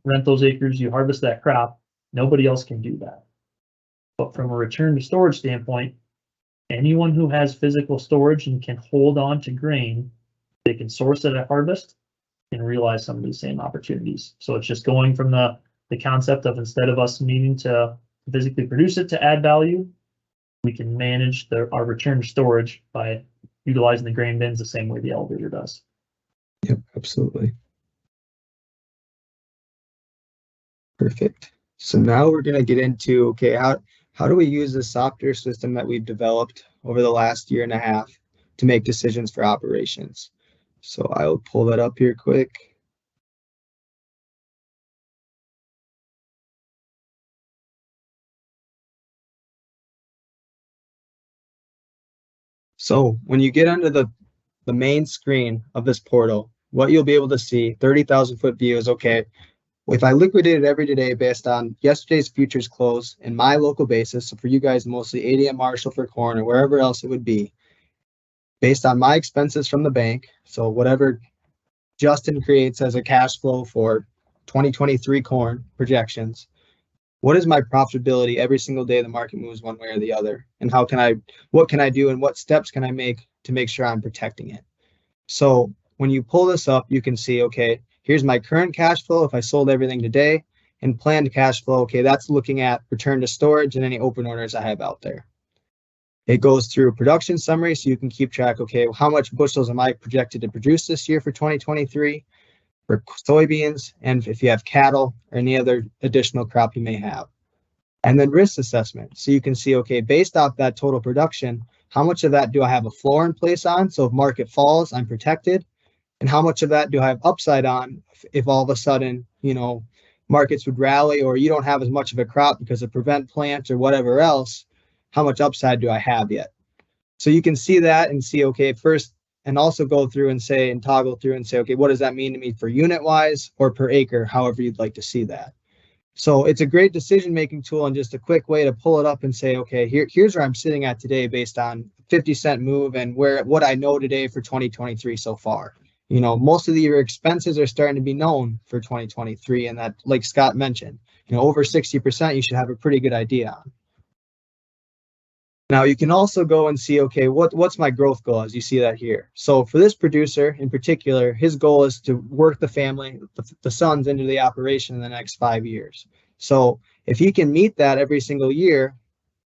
rent those acres, you harvest that crop. Nobody else can do that. But from a return to storage standpoint, anyone who has physical storage and can hold on to grain, they can source it at harvest and realize some of the same opportunities. So it's just going from the concept of instead of us needing to physically produce it to add value, we can manage our return to storage by utilizing the grain bins the same way the elevator does. Yep, absolutely. Perfect. So now we're going to get into, okay, how do we use the software system that we've developed over the last year and a half to make decisions for operations? So I'll pull that up here quick. So when you get under the main screen of this portal, what you'll be able to see, 30,000 foot view is, okay, if I liquidated every day based on yesterday's futures close and my local basis, so for you guys, mostly ADM Marshall for corn or wherever else it would be, based on my expenses from the bank, so whatever Justin creates as a cash flow for 2023 corn projections, what is my profitability every single day the market moves one way or the other? And what can I do and what steps can I make to make sure I'm protecting it? So when you pull this up, you can see, okay, here's my current cash flow if I sold everything today, and planned cash flow, okay, that's looking at return to storage and any open orders I have out there. It goes through a production summary so you can keep track, okay, how much bushels am I projected to produce this year for 2023 for soybeans, and if you have cattle or any other additional crop you may have. And then risk assessment. So you can see, okay, based off that total production, how much of that do I have a floor in place on? So if market falls, I'm protected. And how much of that do I have upside on if all of a sudden, markets would rally or you don't have as much of a crop because of prevent plants or whatever else, how much upside do I have yet? So you can see that and see, okay, first, and also go through and say, and toggle through and say, okay, what does that mean to me for unit wise or per acre, however you'd like to see that. So it's a great decision-making tool and just a quick way to pull it up and say, okay, here's where I'm sitting at today based on 50-cent move and what I know today for 2023 so far. Most of your expenses are starting to be known for 2023, and that, like Scott mentioned, over 60% you should have a pretty good idea on. Now you can also go and see, okay, what's my growth goal as you see that here. So for this producer in particular, his goal is to work the family, the sons into the operation in the next 5 years. So if he can meet that every single year,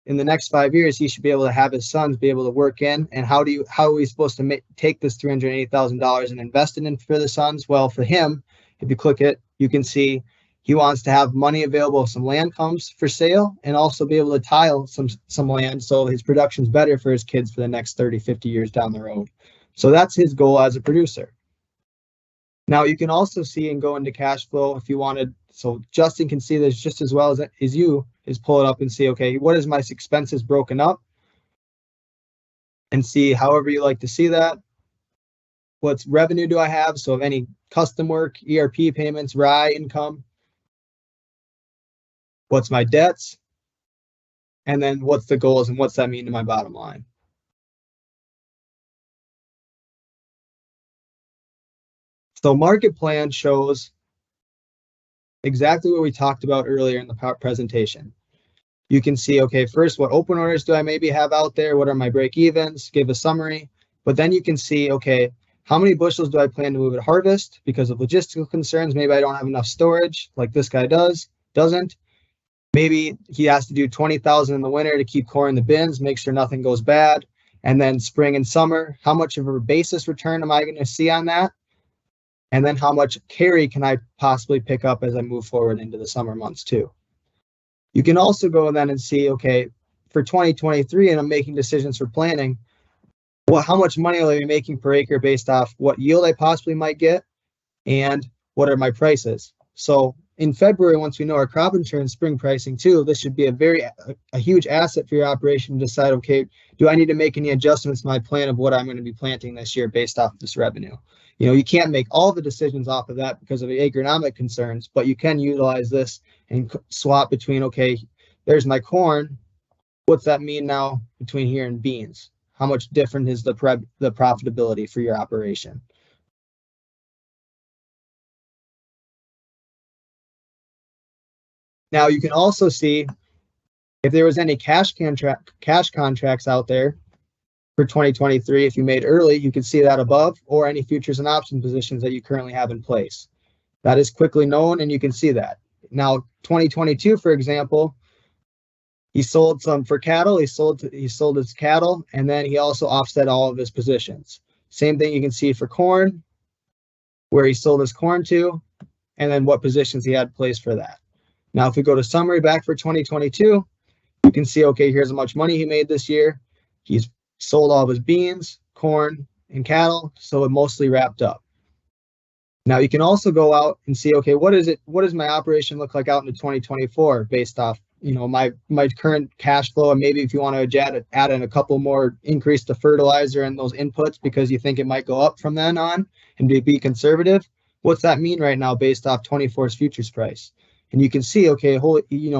in the next 5 years, he should be able to have his sons be able to work in. And how are we supposed to take this $380,000 and invest it in for the sons? Well, for him, if you click it, you can see he wants to have money available if some land comes for sale and also be able to tile some land so his production's better for his kids for the next 30, 50 years down the road. So that's his goal as a producer. Now you can also see and go into cash flow if you wanted. So Justin can see this just as well as you is pull it up and see, okay, what is my expenses broken up, and see however you like to see that. What revenue do I have? So if any custom work, ERP payments, RI income, what's my debts, and then what's the goals and what's that mean to my bottom line. So market plan shows exactly what we talked about earlier in the presentation. You can see, okay, first, what open orders do I maybe have out there? What are my break evens? Give a summary. But then you can see, okay, how many bushels do I plan to move at harvest? Because of logistical concerns, maybe I don't have enough storage like this guy doesn't. Maybe he has to do 20,000 in the winter to keep corn in the bins, make sure nothing goes bad. And then spring and summer, how much of a basis return am I going to see on that? And then how much carry can I possibly pick up as I move forward into the summer months too? You can also go then and see, okay, for 2023, and I'm making decisions for planning, how much money will I be making per acre based off what yield I possibly might get and what are my prices? So in February, once we know our crop insurance spring pricing too, this should be a huge asset for your operation to decide, okay, do I need to make any adjustments to my plan of what I'm going to be planting this year based off this revenue? You can't make all the decisions off of that because of the agronomic concerns, but you can utilize this and swap between, okay, there's my corn. What's that mean now between here and beans? How much different is the profitability for your operation? Now you can also see if there was any cash contracts out there for 2023. If you made early, you can see that above, or any futures and option positions that you currently have in place. That is quickly known, and you can see that. Now, 2022, for example, He sold some for cattle. He sold his cattle, and then he also offset all of his positions. Same thing you can see for corn, where he sold his corn to, and then what positions he had placed for that. Now, if we go to summary back for 2022, you can see, okay, here's how much money he made this year. He's sold all of his beans, corn, and cattle, so it mostly wrapped up. Now you can also go out and see, okay, what does my operation look like out into 2024 based off, my current cash flow, and maybe if you want to add in a couple more, increase the fertilizer and those inputs because you think it might go up from then on and be conservative. What's that mean right now based off 24's futures price? And you can see, okay,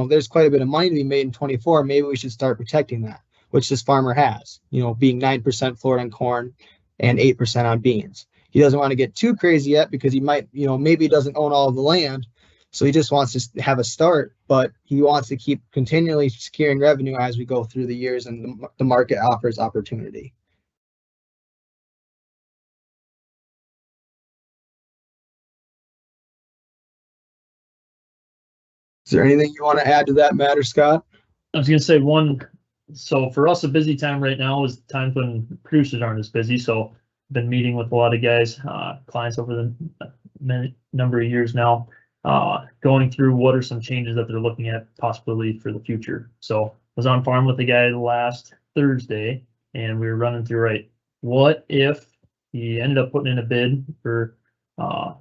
there's quite a bit of money to be made in 24. Maybe we should start protecting that, which this farmer has, being 9% floored on corn and 8% on beans. He doesn't want to get too crazy yet because he might, maybe he doesn't own all of the land. So he just wants to have a start, but he wants to keep continually securing revenue as we go through the years and the market offers opportunity. Is there anything you want to add to that matter, Scott? I was going to say so for us, a busy time right now is times when producers aren't as busy. So I've been meeting with a lot of guys, clients over the number of years now, going through what are some changes that they're looking at possibly for the future. So I was on farm with a guy last Thursday, and we were running through, what if he ended up putting in a bid for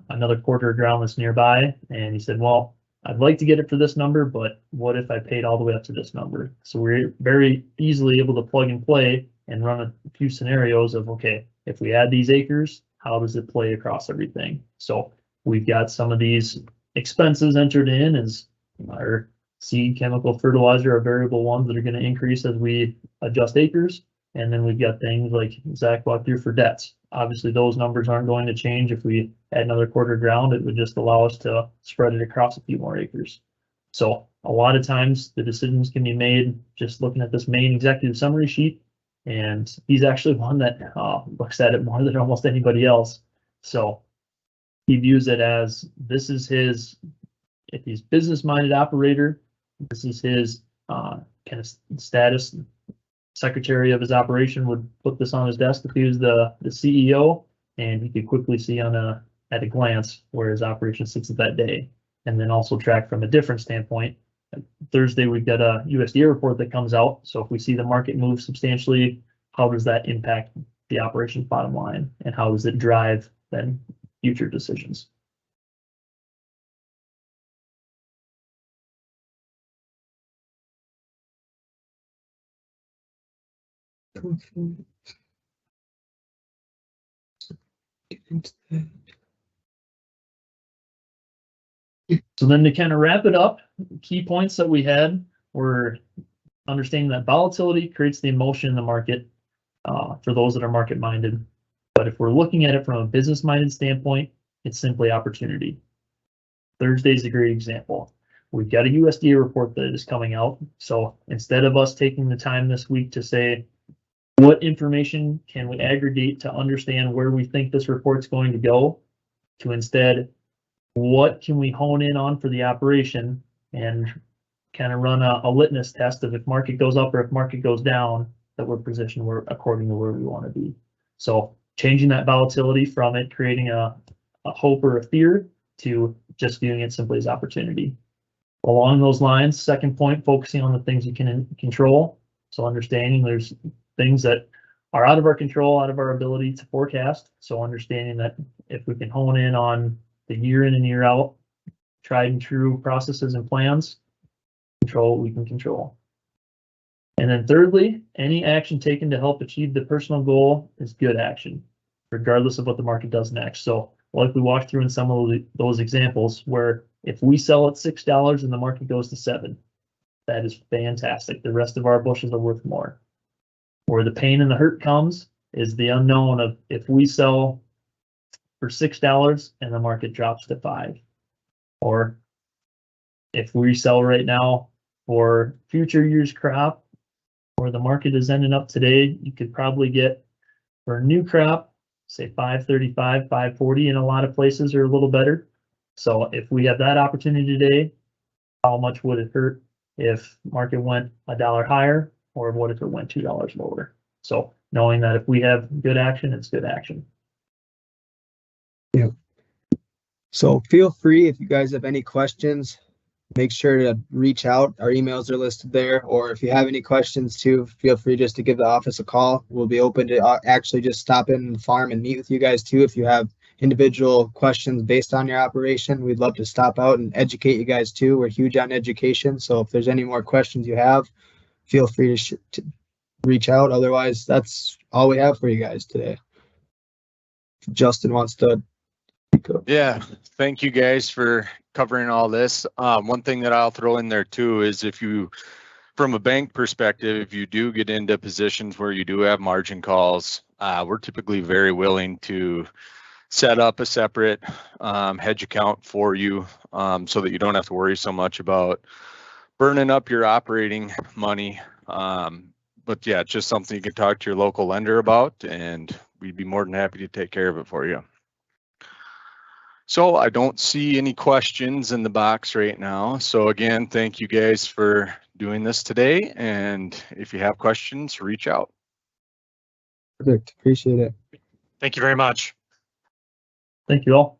another quarter of ground that's nearby? And he said, well, I'd like to get it for this number, but what if I paid all the way up to this number? So we're very easily able to plug and play and run a few scenarios of, okay, if we add these acres, how does it play across everything? So we've got some of these expenses entered in as our seed, chemical, fertilizer are variable ones that are going to increase as we adjust acres. And then we've got things like Zach walked through for debts. Obviously, those numbers aren't going to change. If we add another quarter ground, it would just allow us to spread it across a few more acres. So a lot of times the decisions can be made just looking at this main executive summary sheet. And he's actually one that looks at it more than almost anybody else. So he views it as this is his, if he's business-minded operator, this is his kind of status. Secretary of his operation would put this on his desk if he was the CEO, and he could quickly see at a glance where his operation sits at that day, and then also track from a different standpoint. Thursday, we've got a USDA report that comes out. So if we see the market move substantially, how does that impact the operation's bottom line, and how does it drive then future decisions? So then to kind of wrap it up, key points that we had were understanding that volatility creates the emotion in the market for those that are market minded. But if we're looking at it from a business minded standpoint, it's simply opportunity. Thursday's a great example. We've got a USDA report that is coming out. So instead of us taking the time this week to say, what information can we aggregate to understand where we think this report's going to go, to instead, what can we hone in on for the operation and kind of run a litmus test of if market goes up or if market goes down, that we're positioned according to where we want to be. So changing that volatility from it creating a hope or a fear to just viewing it simply as opportunity. Along those lines, second point, focusing on the things you can control. So understanding there's things that are out of our control, out of our ability to forecast. So understanding that if we can hone in on the year in and year out, tried and true processes and plans, control what we can control. And then thirdly, any action taken to help achieve the personal goal is good action, regardless of what the market does next. So like we walked through in some of those examples where if we sell at $6 and the market goes to $7, that is fantastic. The rest of our bushels are worth more. Where the pain and the hurt comes is the unknown of if we sell for $6 and the market drops to $5, or if we sell right now for future year's crop, where the market is ending up today, you could probably get for a new crop, say $5.35, $5.40 in a lot of places or a little better. So if we have that opportunity today, how much would it hurt if market went $1 higher, or what if it went $2 lower. So knowing that if we have good action, it's good action. So feel free, if you guys have any questions, make sure to reach out. Our emails are listed there, or if you have any questions too, feel free just to give the office a call. We'll be open to actually just stop in the farm and meet with you guys too. If you have individual questions based on your operation, we'd love to stop out and educate you guys too. We're huge on education. So if there's any more questions you have, feel free to reach out. Otherwise, that's all we have for you guys today. Justin wants to. Yeah, thank you guys for covering all this. One thing that I'll throw in there too is if you, from a bank perspective, if you do get into positions where you do have margin calls, we're typically very willing to set up a separate hedge account for you so that you don't have to worry so much about burning up your operating money. But yeah, it's just something you can talk to your local lender about, and we'd be more than happy to take care of it for you. So I don't see any questions in the box right now. So again, thank you guys for doing this today. And if you have questions, reach out. Perfect. Appreciate it. Thank you very much. Thank you all.